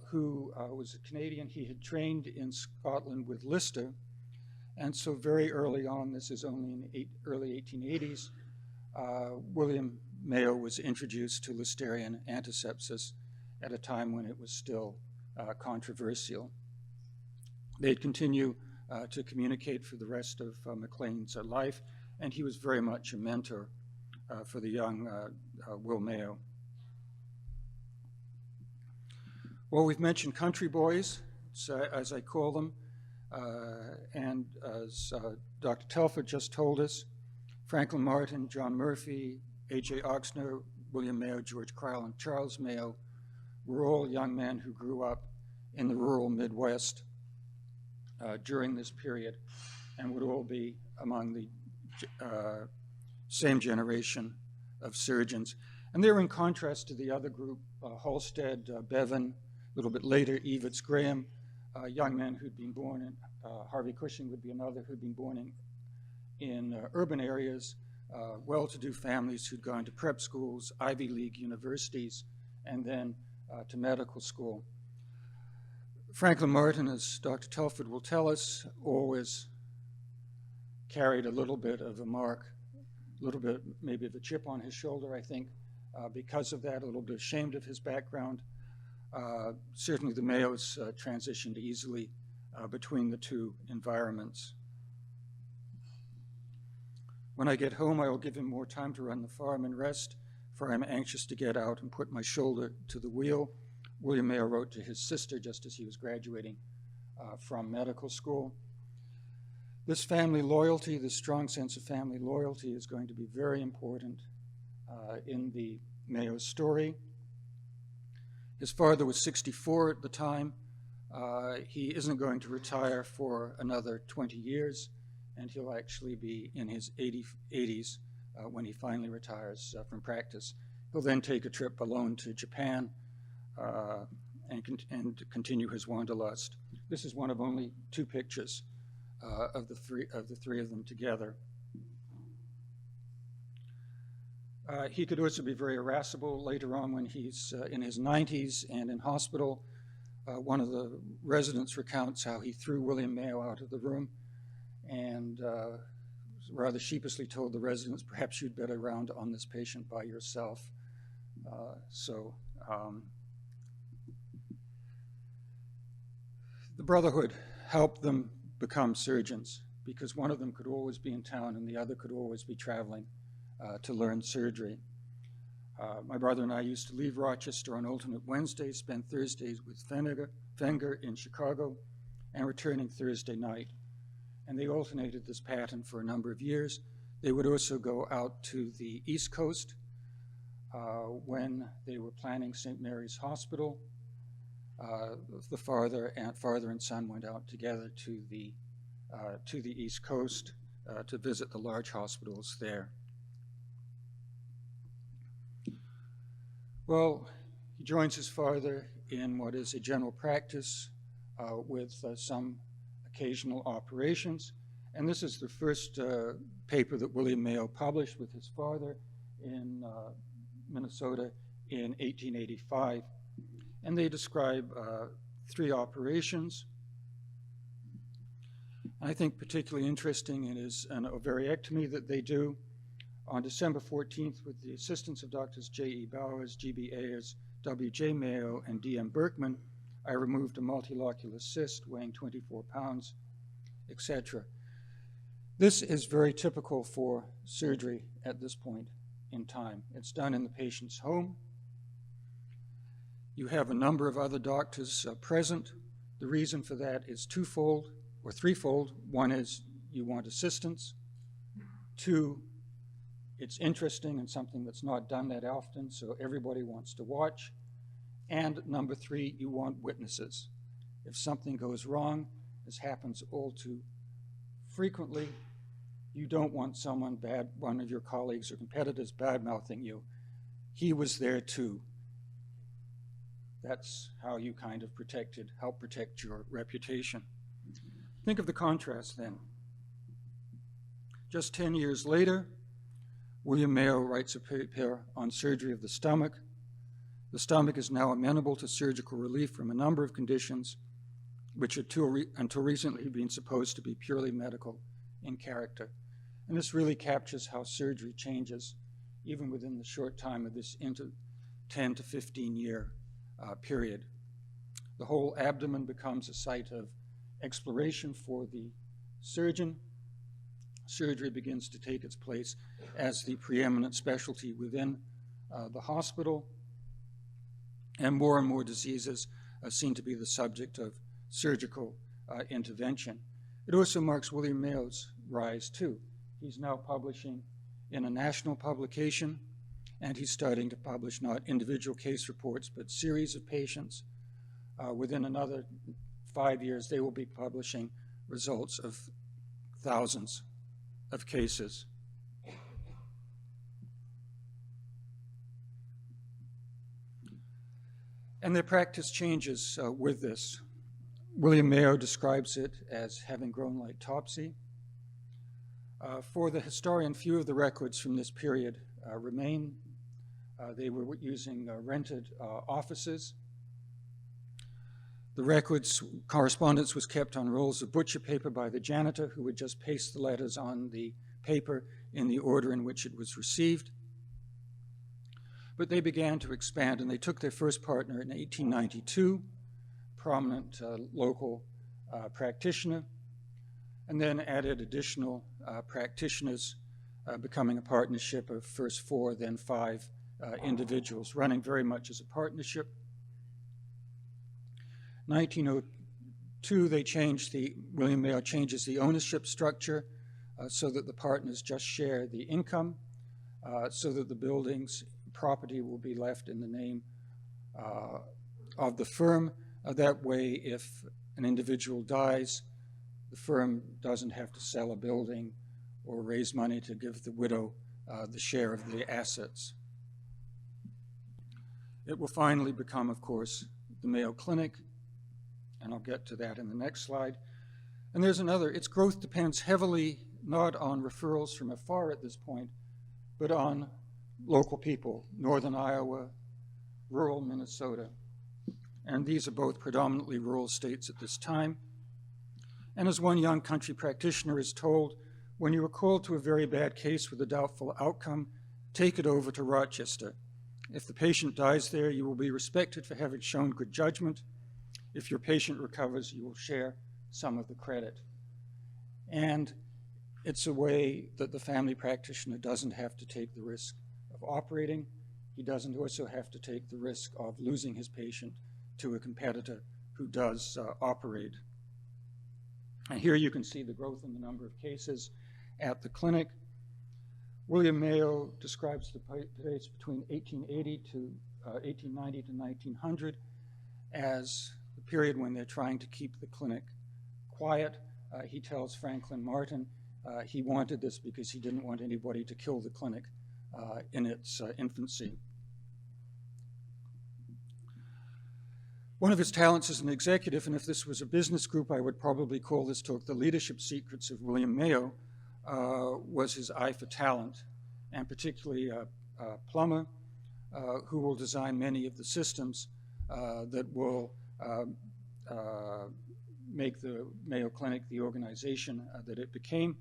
who was a Canadian. He had trained in Scotland with Lister, and so very early on, this is only in the early 1880s, William Mayo was introduced to Listerian antisepsis at a time when it was still controversial. They'd continue to communicate for the rest of McLean's life, and he was very much a mentor for the young Will Mayo. Well, we've mentioned country boys, as I call them, and as Dr. Telford just told us, Franklin Martin, John Murphy, A.J. Oxner, William Mayo, George Cryle, and Charles Mayo were all young men who grew up in the rural Midwest during this period and would all be among the same generation of surgeons. And they're in contrast to the other group, Halsted, Bevan, a little bit later, Evitts Graham, young men who'd been born in, Harvey Cushing would be another who'd been born in urban areas, well-to-do families who'd gone to prep schools, Ivy League universities, and then to medical school. Franklin Martin, as Dr. Telford will tell us, always carried a little bit of a mark little bit, maybe of a chip on his shoulder, I think, because of that, a little bit ashamed of his background. Certainly the Mayos transitioned easily between the two environments. When I get home, I will give him more time to run the farm and rest, for I am anxious to get out and put my shoulder to the wheel. William Mayo wrote to his sister just as he was graduating from medical school. This family loyalty, this strong sense of family loyalty is going to be very important in the Mayo story. His father was 64 at the time. He isn't going to retire for another 20 years, and he'll actually be in his 80s when he finally retires from practice. He'll then take a trip alone to Japan and continue his wanderlust. This is one of only 2 pictures of the three of them together. He could also be very irascible later on when he's in his 90s and in hospital. One of the residents recounts how he threw William Mayo out of the room and rather sheepishly told the residents, perhaps you'd better round on this patient by yourself. The Brotherhood helped them become surgeons because one of them could always be in town and the other could always be traveling to learn surgery. My brother and I used to leave Rochester on alternate Wednesdays, spend Thursdays with Fenger in Chicago, and returning Thursday night. And they alternated this pattern for a number of years. They would also go out to the East Coast when they were planning St. Mary's Hospital. The father and son went out together to the East Coast to visit the large hospitals there. Well, he joins his father in what is a general practice with some occasional operations. And this is the first paper that William Mayo published with his father in Minnesota in 1885. And they describe 3 operations. I think particularly interesting is an ovariectomy that they do. On December 14th, with the assistance of Drs. J.E. Bowers, G.B. Ayers, W.J. Mayo, and D.M. Berkman, I removed a multilocular cyst weighing 24 pounds, etc. This is very typical for surgery at this point in time. It's done in the patient's home. You have a number of other doctors present. The reason for that is twofold or threefold. One is you want assistance. 2, it's interesting and something that's not done that often, so everybody wants to watch. And number 3, you want witnesses. If something goes wrong, as happens all too frequently, you don't want one of your colleagues or competitors bad-mouthing you. He was there too. That's how you kind of help protect your reputation. Think of the contrast then. Just 10 years later, William Mayo writes a paper on surgery of the stomach. The stomach is now amenable to surgical relief from a number of conditions which had until recently been supposed to be purely medical in character. And this really captures how surgery changes even within the short time of this 10 to 15 year period. The whole abdomen becomes a site of exploration for the surgeon. Surgery begins to take its place as the preeminent specialty within the hospital, and more diseases seem to be the subject of surgical intervention. It also marks William Mayo's rise too. He's now publishing in a national publication, and he's starting to publish not individual case reports, but series of patients. Within another 5 years, they will be publishing results of thousands of cases. And their practice changes with this. William Mayo describes it as having grown like Topsy. For the historian, few of the records from this period remain. They were using rented offices. The records correspondence was kept on rolls of butcher paper by the janitor, who would just paste the letters on the paper in the order in which it was received. But they began to expand, and they took their first partner in 1892, prominent local practitioner, and then added additional practitioners, becoming a partnership of first 4, then 5 individuals, running very much as a partnership. 1902, William Mayo changes the ownership structure so that the partners just share the income, so that the building's property will be left in the name of the firm. That way, if an individual dies, the firm doesn't have to sell a building or raise money to give the widow the share of the assets. It will finally become, of course, the Mayo Clinic, and I'll get to that in the next slide. And there's another. Its growth depends heavily not on referrals from afar at this point, but on local people, northern Iowa, rural Minnesota. And these are both predominantly rural states at this time. And as one young country practitioner is told, when you are called to a very bad case with a doubtful outcome, take it over to Rochester. If the patient dies there, you will be respected for having shown good judgment. If your patient recovers, you will share some of the credit. And it's a way that the family practitioner doesn't have to take the risk of operating. He doesn't also have to take the risk of losing his patient to a competitor who does operate. And here you can see the growth in the number of cases at the clinic. William Mayo describes the place between 1880 to 1890 to 1900 as the period when they're trying to keep the clinic quiet. He tells Franklin Martin he wanted this because he didn't want anybody to kill the clinic in its infancy. One of his talents as an executive, and if this was a business group, I would probably call this talk The Leadership Secrets of William Mayo, was his eye for talent, and particularly Plummer, who will design many of the systems that will make the Mayo Clinic the organization that it became.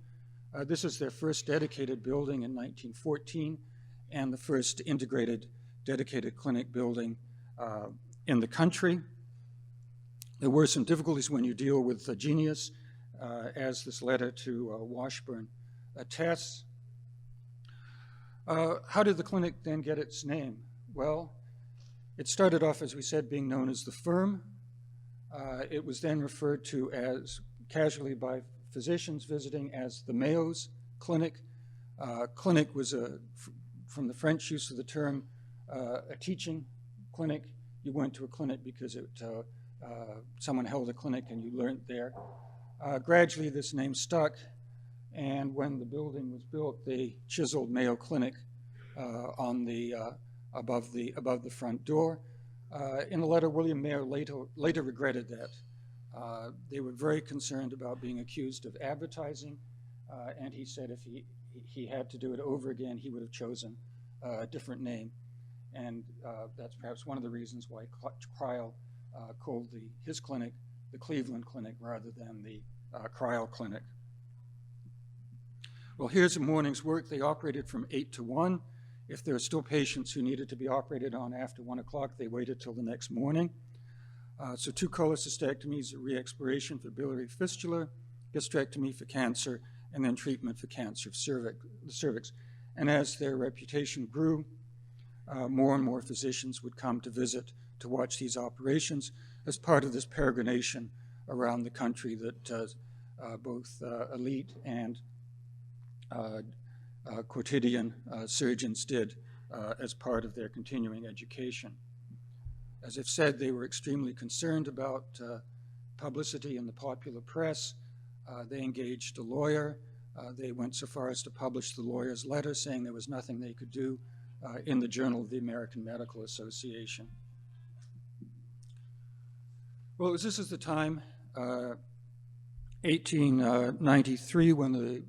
This is their first dedicated building in 1914, and the first integrated dedicated clinic building in the country. There were some difficulties when you deal with a genius, as this letter to Washburn attests. How did the clinic then get its name? Well, it started off, as we said, being known as the firm. It was then referred to as casually by physicians visiting as the Mayo's Clinic. Clinic was from the French use of the term, a teaching clinic. You went to a clinic because someone held a clinic and you learned there. Gradually this name stuck, and when the building was built, they chiseled Mayo Clinic on the above the front door. In a letter, William Mayo later regretted that. They were very concerned about being accused of advertising, and he said if he had to do it over again, he would have chosen a different name. And that's perhaps one of the reasons why Cryle called his clinic the Cleveland Clinic rather than the Cryle Clinic. Well, here's a morning's work. They operated from 8 to 1. If there were still patients who needed to be operated on after 1 o'clock, they waited till the next morning. So 2 cholecystectomies, a re-exploration for biliary fistula, gastrectomy for cancer, and then treatment for cancer of the cervix. And as their reputation grew, more and more physicians would come to visit to watch these operations as part of this peregrination around the country that both elite and quotidian surgeons did as part of their continuing education. As I've said, they were extremely concerned about publicity in the popular press. They engaged a lawyer. They went so far as to publish the lawyer's letter saying there was nothing they could do in the Journal of the American Medical Association. Well, this is the time, 1893, when the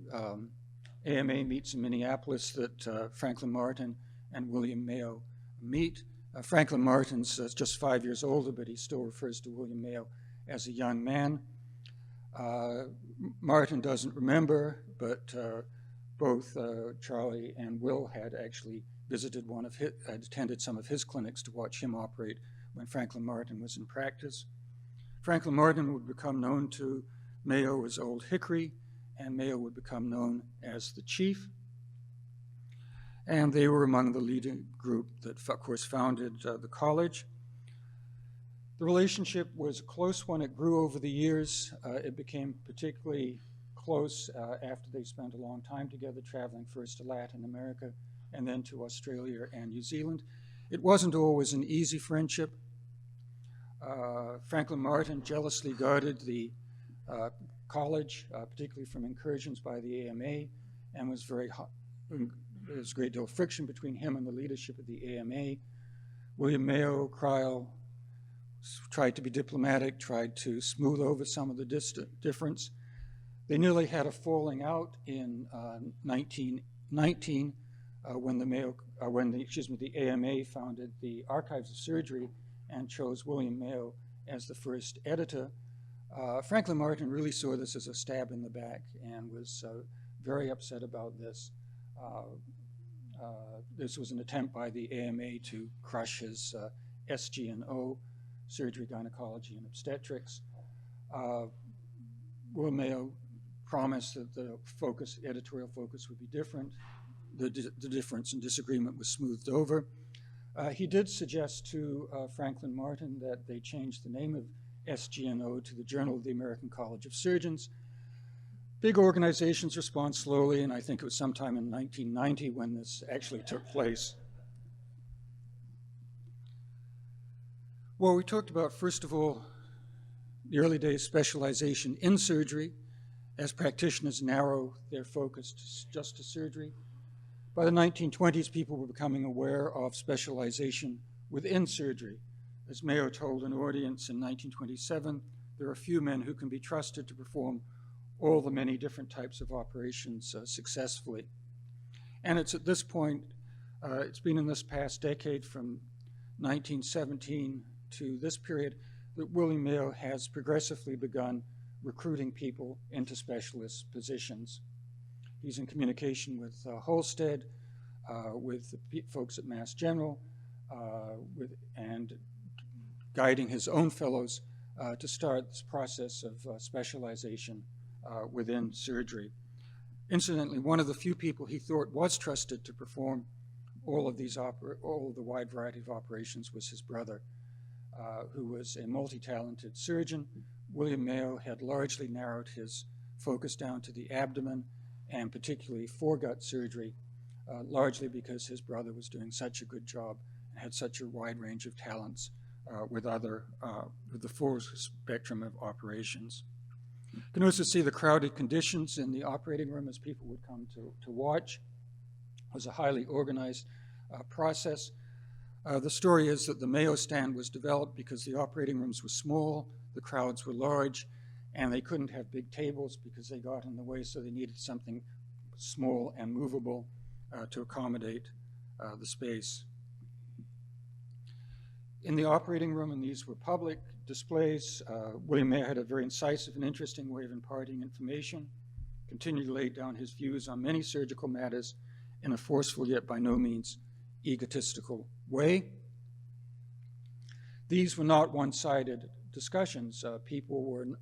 AMA meets in Minneapolis, that Franklin Martin and William Mayo meet. Franklin Martin's just 5 years older, but he still refers to William Mayo as a young man. Martin doesn't remember, but both Charlie and Will had actually visited had attended some of his clinics to watch him operate when Franklin Martin was in practice. Franklin Martin would become known to Mayo as Old Hickory, and Mayo would become known as the Chief. And they were among the leading group that, of course, founded the college. The relationship was a close one. It grew over the years. It became particularly close after they spent a long time together, traveling first to Latin America and then to Australia and New Zealand. It wasn't always an easy friendship. Franklin Martin jealously guarded the college, particularly from incursions by the AMA, and was there was a great deal of friction between him and the leadership of the AMA. William Mayo, Cryle, tried to be diplomatic, tried to smooth over some of the difference. They nearly had a falling out in 1919 when the AMA founded the Archives of Surgery and chose William Mayo as the first editor. Franklin Martin really saw this as a stab in the back and was very upset about this. This was an attempt by the AMA to crush his SG&O, Surgery, Gynecology, and Obstetrics. Will Mayo promised that the editorial focus would be different. The difference and disagreement was smoothed over. He did suggest to Franklin Martin that they change the name of SG&O to the Journal of the American College of Surgeons. Big organizations respond slowly, and I think it was sometime in 1990 when this actually took place. Well, we talked about, first of all, the early days specialization in surgery, as practitioners narrow their focus just to surgery. By the 1920s, people were becoming aware of specialization within surgery. As Mayo told an audience in 1927, there are few men who can be trusted to perform all the many different types of operations successfully. And it's at this point, it's been in this past decade from 1917 to this period that William Mayo has progressively begun recruiting people into specialist positions. He's in communication with Halsted, with the folks at Mass General, and guiding his own fellows to start this process of specialization within surgery. Incidentally, one of the few people he thought was trusted to perform all of the wide variety of operations was his brother, who was a multi-talented surgeon. William Mayo had largely narrowed his focus down to the abdomen and particularly foregut surgery, largely because his brother was doing such a good job and had such a wide range of talents with the full spectrum of operations. You can also see the crowded conditions in the operating room as people would come to watch. It was a highly organized process. The story is that the Mayo Stand was developed because the operating rooms were small, the crowds were large, and they couldn't have big tables because they got in the way, so they needed something small and movable to accommodate the space. In the operating room, and these were public displays, William Mayo had a very incisive and interesting way of imparting information, continued to lay down his views on many surgical matters in a forceful yet by no means egotistical way. These were not one-sided discussions.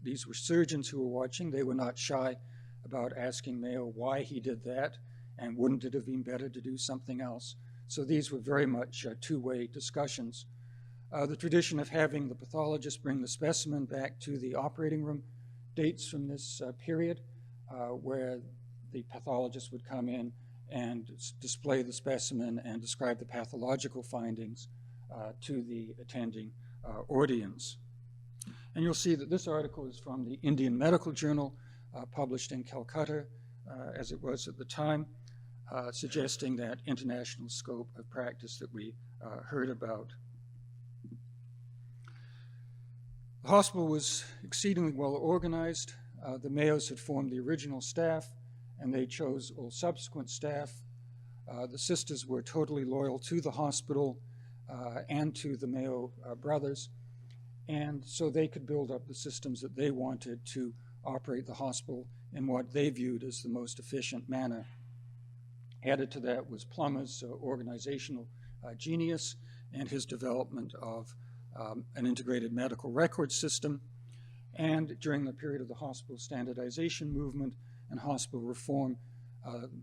These were surgeons who were watching. They were not shy about asking Mayo why he did that, and wouldn't it have been better to do something else? So these were very much two-way discussions. The tradition of having the pathologist bring the specimen back to the operating room dates from this period, where the pathologist would come in and display the specimen and describe the pathological findings to the attending audience. And you'll see that this article is from the Indian Medical Journal, published in Calcutta, as it was at the time, suggesting that international scope of practice that we heard about. The hospital was exceedingly well organized. The Mayos had formed the original staff, and they chose all subsequent staff. The sisters were totally loyal to the hospital and to the Mayo brothers, and so they could build up the systems that they wanted to operate the hospital in what they viewed as the most efficient manner. Added to that was Plummer's organizational genius and his development of an integrated medical record system. And during the period of the hospital standardization movement and hospital reform,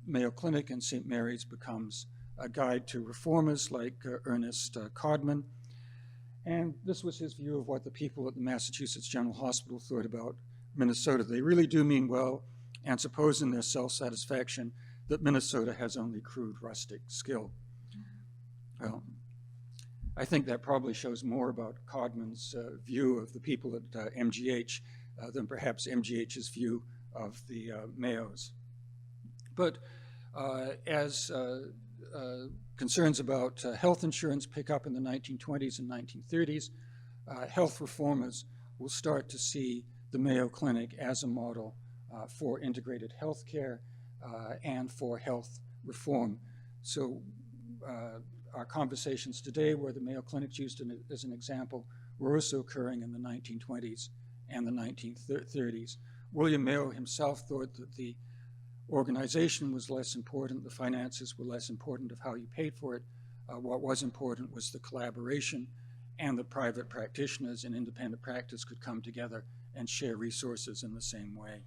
Mayo Clinic and St. Mary's becomes a guide to reformers like Ernest Codman. And this was his view of what the people at the Massachusetts General Hospital thought about Minnesota. They really do mean well, and suppose in their self-satisfaction that Minnesota has only crude, rustic skill. Well, I think that probably shows more about Codman's view of the people at MGH than perhaps MGH's view of the Mayos. But as concerns about health insurance pick up in the 1920s and 1930s, health reformers will start to see the Mayo Clinic as a model for integrated health care and for health reform. So our conversations today, where the Mayo Clinic's used as an example, were also occurring in the 1920s and the 1930s. William Mayo himself thought that the organization was less important, the finances were less important of how you paid for it. What was important was the collaboration, and the private practitioners in independent practice could come together and share resources in the same way.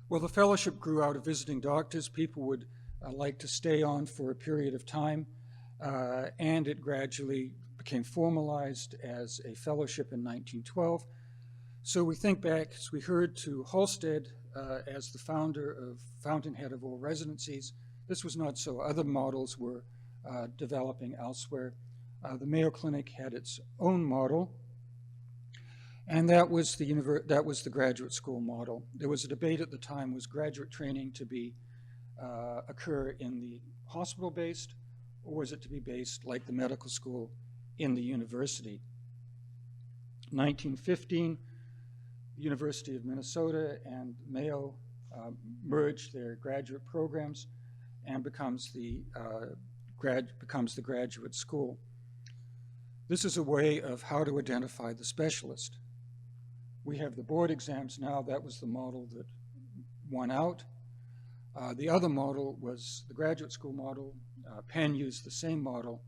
Well, the fellowship grew out of visiting doctors. People would like to stay on for a period of time, and it gradually became formalized as a fellowship in 1912. So we think back, as we heard, to Halsted as the fountainhead of all residencies. This was not so. Other models were developing elsewhere. The Mayo Clinic had its own model, and that was the graduate school model. There was a debate at the time: was graduate training to be occur in the hospital-based, or was it to be based, like the medical school, in the university? 1915, the University of Minnesota and Mayo merged their graduate programs and becomes the graduate school. This is a way of how to identify the specialist. We have the board exams now. That was the model that won out. The other model was the graduate school model. Penn used the same model,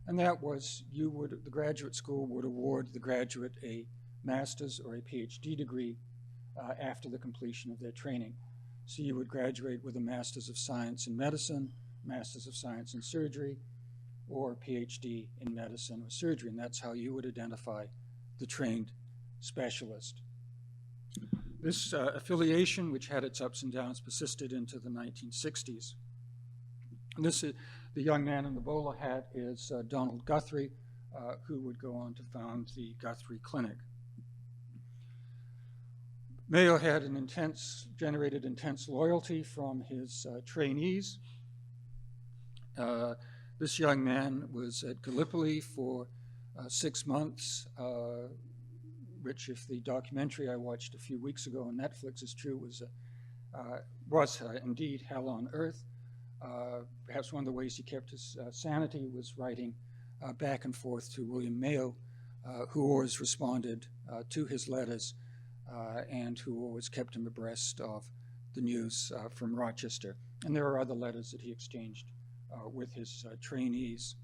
and that was the graduate school would award the graduate a master's or a PhD degree after the completion of their training. So you would graduate with a Master's of Science in Medicine, Master's of Science in Surgery, or PhD in Medicine or Surgery, and that's how you would identify the trained specialist. This affiliation, which had its ups and downs, persisted into the 1960s. And the young man in the bowler hat is Donald Guthrie, who would go on to found the Guthrie Clinic. Mayo had generated intense loyalty from his trainees. This young man was at Gallipoli for 6 months, which, if the documentary I watched a few weeks ago on Netflix is true, was indeed hell on earth. Perhaps one of the ways he kept his sanity was writing back and forth to William Mayo, who always responded to his letters and who always kept him abreast of the news from Rochester. And there are other letters that he exchanged with his trainees.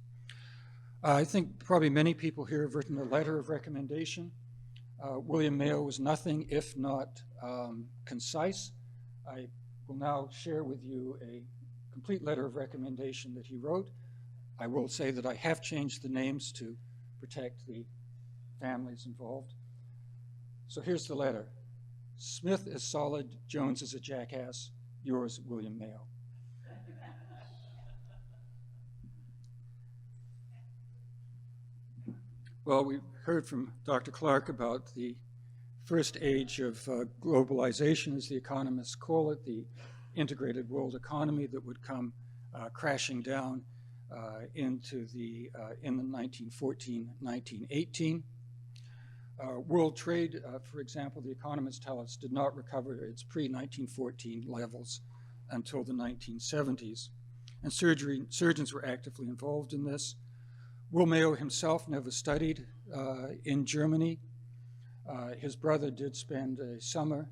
I think probably many people here have written a letter of recommendation. William Mayo was nothing if not concise. I will now share with you a complete letter of recommendation that he wrote. I will say that I have changed the names to protect the families involved. So here's the letter. Smith is solid, Jones is a jackass. Yours, William Mayo. Well, we heard from Dr. Clarke about the first age of globalization, as the economists call it, the integrated world economy that would come crashing down in the 1914, 1918. World trade, for example, the economists tell us, did not recover its pre-1914 levels until the 1970s. And surgeons were actively involved in this. Will Mayo himself never studied in Germany. His brother did spend a summer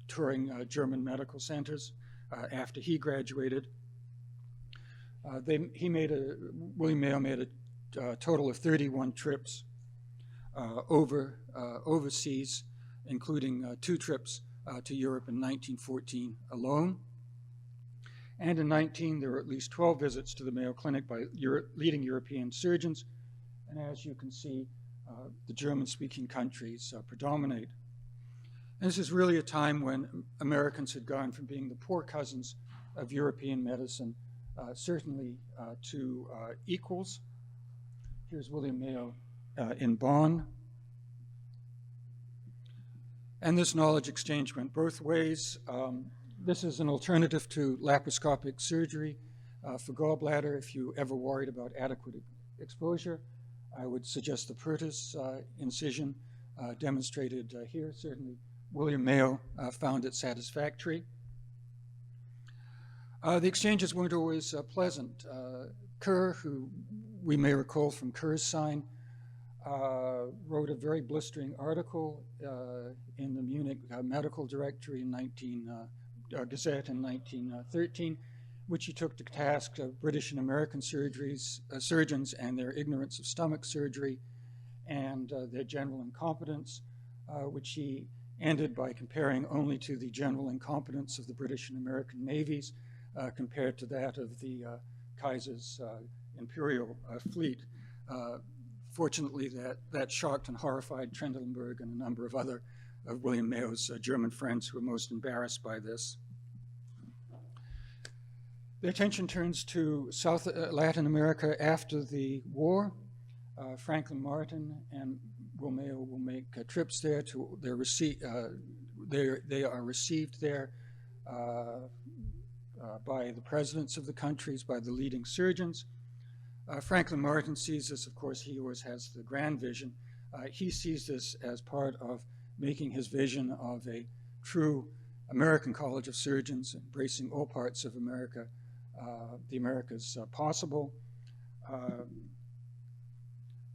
touring German medical centers, after he graduated. William Mayo made a total of 31 trips overseas, including 2 trips to Europe in 1914 alone. And in 19, there were at least 12 visits to the Mayo Clinic by leading European surgeons. And as you can see, the German-speaking countries predominate. And this is really a time when Americans had gone from being the poor cousins of European medicine, certainly to equals. Here's William Mayo in Bonn. And this knowledge exchange went both ways. This is an alternative to laparoscopic surgery for gallbladder. If you ever worried about adequate exposure, I would suggest the Pertus incision demonstrated here. Certainly, William Mayo found it satisfactory. The exchanges weren't always pleasant. Kerr, who we may recall from Kerr's sign, wrote a very blistering article in the Munich Medical Directory in Gazette in 1913, which he took to task of British and American surgeons and their ignorance of stomach surgery and their general incompetence, which he ended by comparing only to the general incompetence of the British and American navies compared to that of the Kaiser's imperial fleet. Fortunately, that shocked and horrified Trendelenburg and a number of other of William Mayo's German friends who were most embarrassed by this. The attention turns to Latin America after the war. Franklin Martin and Will Mayo will make trips there. They are received there by the presidents of the countries, by the leading surgeons. Franklin Martin sees this, of course, he always has the grand vision. He sees this as part of making his vision of a true American College of Surgeons, embracing all parts of America, the Americas possible.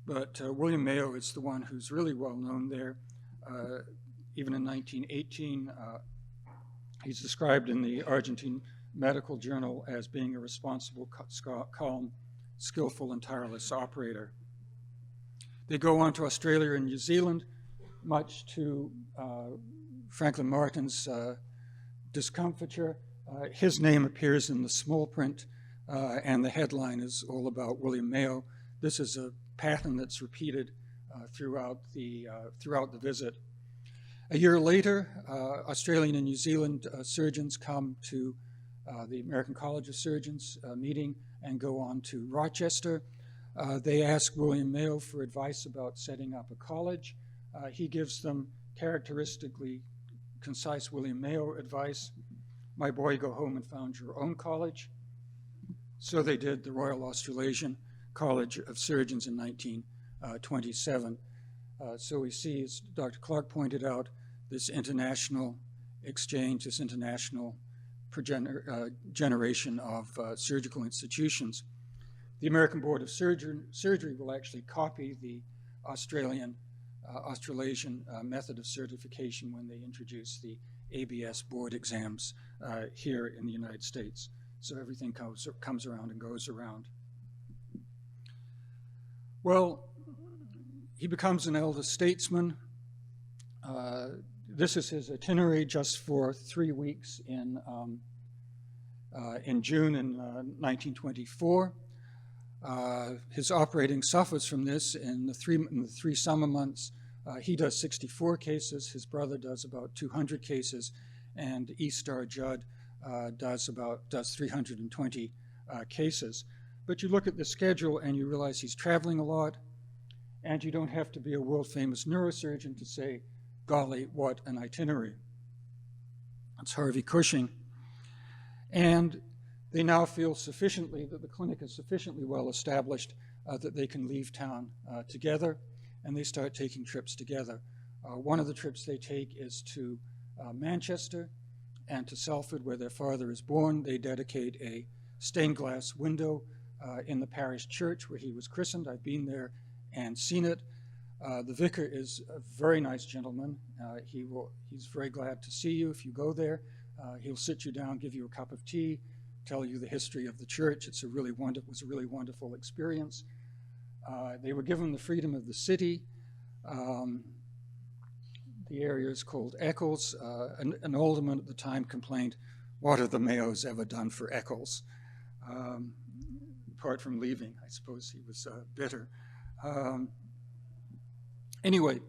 But William Mayo is the one who's really well known there. Even in 1918, he's described in the Argentine Medical Journal as being a responsible, calm, skillful, and tireless operator. They go on to Australia and New Zealand, much to Franklin Martin's discomfiture. His name appears in the small print, and the headline is all about William Mayo. This is a pattern that's repeated throughout the visit. A year later, Australian and New Zealand surgeons come to the American College of Surgeons meeting and go on to Rochester. They ask William Mayo for advice about setting up a college. He gives them characteristically concise William Mayo advice. My boy, go home and found your own college. So they did the Royal Australasian College of Surgeons in 1927. So we see, as Dr. Clarke pointed out, this international exchange, this international generation of surgical institutions. The American Board of Surgery will actually copy the Australasian method of certification when they introduce the ABS board exams here in the United States. So everything comes around and goes around. Well, he becomes an elder statesman. This is his itinerary just for 3 weeks in June in 1924. His operating suffers from this in the three summer months. He does 64 cases. His brother does about 200 cases, and E. Star Judd does 320 cases. But you look at the schedule and you realize he's traveling a lot, and you don't have to be a world-famous neurosurgeon to say, golly, what an itinerary. It's Harvey Cushing. And they now feel sufficiently that the clinic is sufficiently well established that they can leave town together, and they start taking trips together. One of the trips they take is to Manchester and to Salford, where their father is born. They dedicate a stained glass window in the parish church where he was christened. I've been there and seen it. The vicar is a very nice gentleman. He's very glad to see you if you go there. He'll sit you down, give you a cup of tea, tell you the history of the church. It was a really wonderful experience. They were given the freedom of the city. The area is called Eccles. An alderman at the time complained, "What have the Mayos ever done for Eccles?" Apart from leaving, I suppose he was bitter. Anyway,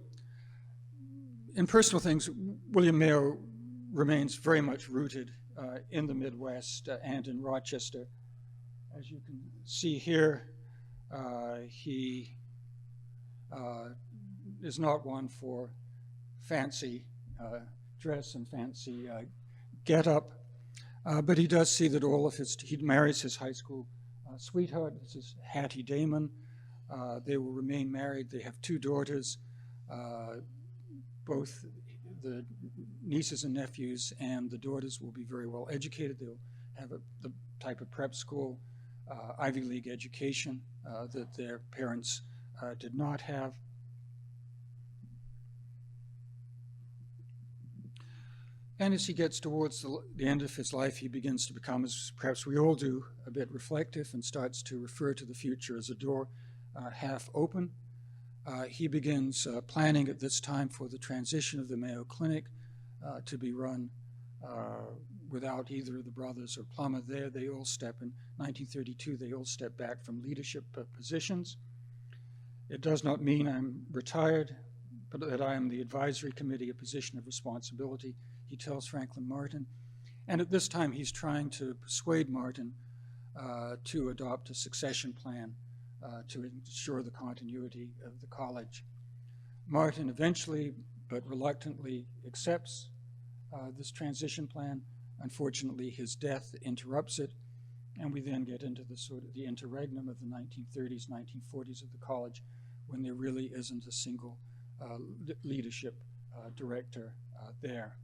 in personal things, William Mayo remains very much rooted in the Midwest and in Rochester. As you can see here, he is not one for fancy dress and fancy get-up, but he does see that he marries his high school sweetheart. This is Hattie Damon. They will remain married. They have 2 daughters. Both the nieces and nephews and the daughters will be very well educated. They'll have the type of prep school, Ivy League education that their parents did not have. And as he gets towards the end of his life, he begins to become, as perhaps we all do, a bit reflective and starts to refer to the future as a door half open. He begins planning at this time for the transition of the Mayo Clinic to be run without either of the brothers or Plummer there. They all step in 1932, they all step back from leadership positions. It does not mean I'm retired, but that I am the advisory committee, a position of responsibility, he tells Franklin Martin. And at this time, he's trying to persuade Martin to adopt a succession plan to ensure the continuity of the college. Martin eventually, but reluctantly, accepts this transition plan. Unfortunately, his death interrupts it, and we then get into the sort of the interregnum of the 1930s, 1940s of the college, when there really isn't a single leadership director there.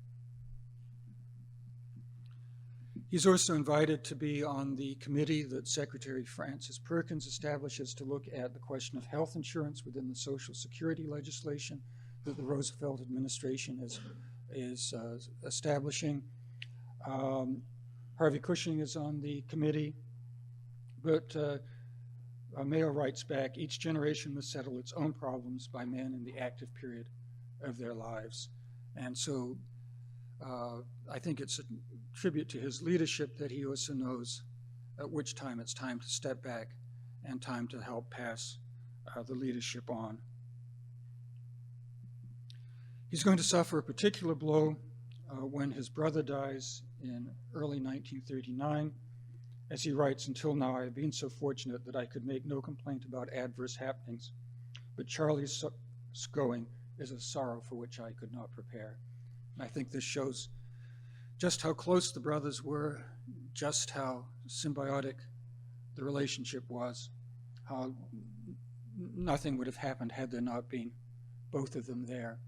He's also invited to be on the committee that Secretary Francis Perkins establishes to look at the question of health insurance within the Social Security legislation that the Roosevelt administration is establishing. Harvey Cushing is on the committee, but Mayo writes back, each generation must settle its own problems by men in the active period of their lives. And so I think it's a tribute to his leadership that he also knows at which time it's time to step back and time to help pass the leadership on. He's going to suffer a particular blow when his brother dies in early 1939. As he writes, until now I have been so fortunate that I could make no complaint about adverse happenings, but Charlie's going is a sorrow for which I could not prepare. And I think this shows just how close the brothers were, just how symbiotic the relationship was, how nothing would have happened had there not been both of them there.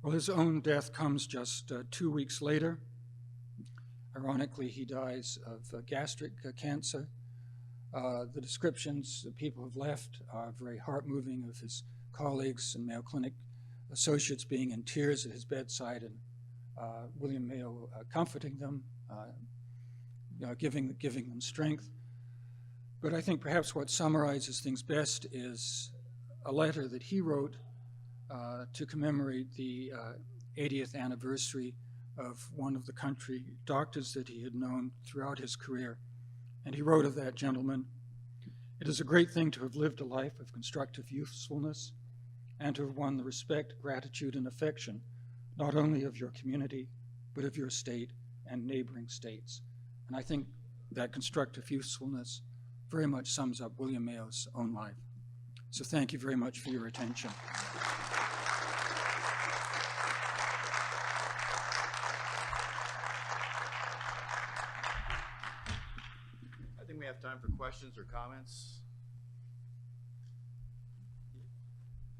Well, his own death comes just 2 weeks later. Ironically, he dies of gastric cancer. The descriptions that people have left are very heart-moving of his colleagues and Mayo Clinic associates being in tears at his bedside and William Mayo comforting them, giving them strength. But I think perhaps what summarizes things best is a letter that he wrote to commemorate the 80th anniversary of one of the country doctors that he had known throughout his career. And he wrote of that gentleman, "It is a great thing to have lived a life of constructive usefulness and to have won the respect, gratitude, and affection, not only of your community, but of your state and neighboring states." And I think that constructive usefulness very much sums up William Mayo's own life. So thank you very much for your attention. I think we have time for questions or comments.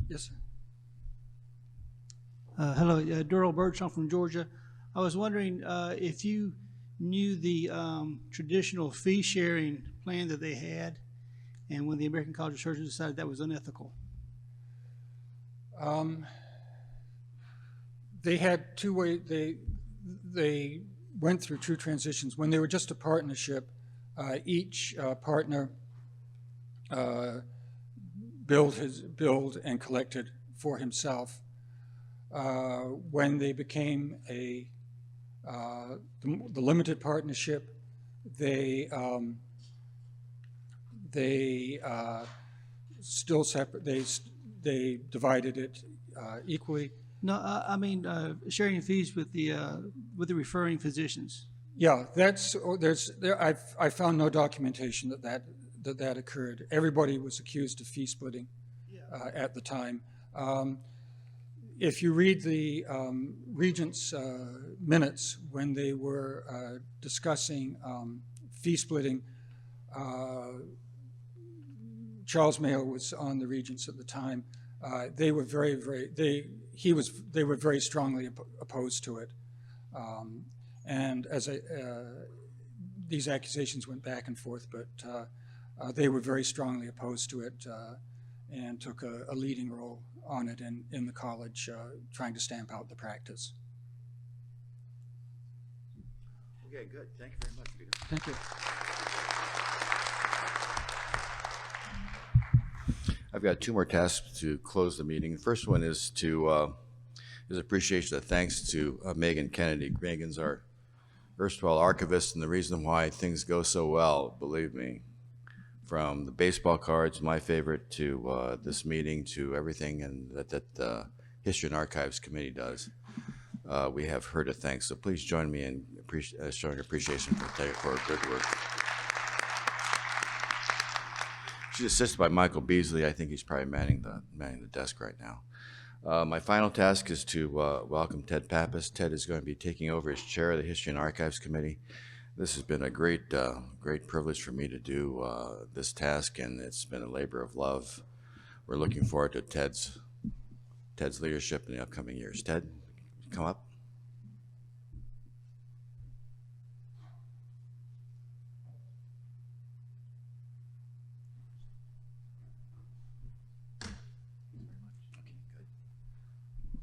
Yes, sir. Hello, Durrell Birch, I'm from Georgia. I was wondering if you knew the traditional fee-sharing plan that they had, and when the American College of Surgeons decided that was unethical. they had two-way, they went through two transitions. When they were just a partnership, each partner billed and collected for himself. When they became the limited partnership, they still separate. They divided it equally. No, I mean, sharing fees with the referring physicians. Yeah, I found no documentation that occurred. Everybody was accused of fee splitting at the time. If you read the Regents' minutes when they were discussing fee splitting, Charles Mayo was on the Regents at the time. They were they were very strongly opposed to it. And as these accusations went back and forth, but they were very strongly opposed to it and took a leading role on it in the college, trying to stamp out the practice. Okay, good. Thank you very much, Peter. Thank you. I've got two more tasks to close the meeting. The first one is appreciation of thanks to Megan Kennedy. Megan's our erstwhile archivist, and the reason why things go so well, believe me, from the baseball cards, my favorite, to this meeting, to everything and that History and Archives Committee does. We have her to thank, so please join me in showing appreciation for her good work. She's assisted by Michael Beasley. I think he's probably manning the desk right now. My final task is to welcome Ted Pappas. Ted is going to be taking over as chair of the History and Archives Committee. This has been a great privilege for me to do this task, and it's been a labor of love. We're looking forward to Ted's leadership in the upcoming years. Ted, come up.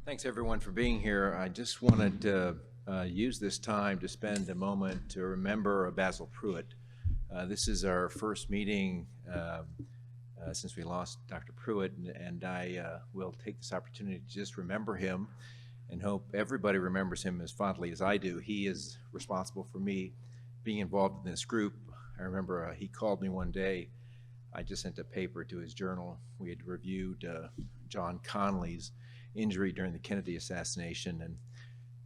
Thanks, everyone, for being here. I just wanted to use this time to spend a moment to remember Basil Pruitt. This is our first meeting since we lost Dr. Pruitt, and I will take this opportunity to just remember him and hope everybody remembers him as fondly as I do. He is responsible for me being involved in this group. I remember he called me one day. I just sent a paper to his journal. We had reviewed John Connolly's injury during the Kennedy assassination, and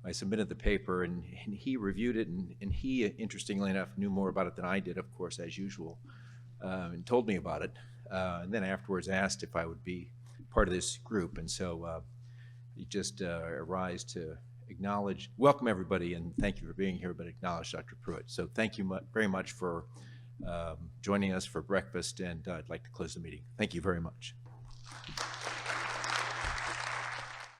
I submitted the paper, and he reviewed it, and he, interestingly enough, knew more about it than I did, of course, as usual, and told me about it, and then afterwards asked if I would be part of this group. And so he just arise to welcome everybody, and thank you for being here, but acknowledge Dr. Pruitt. So thank you very much for joining us for breakfast, and I'd like to close the meeting. Thank you very much.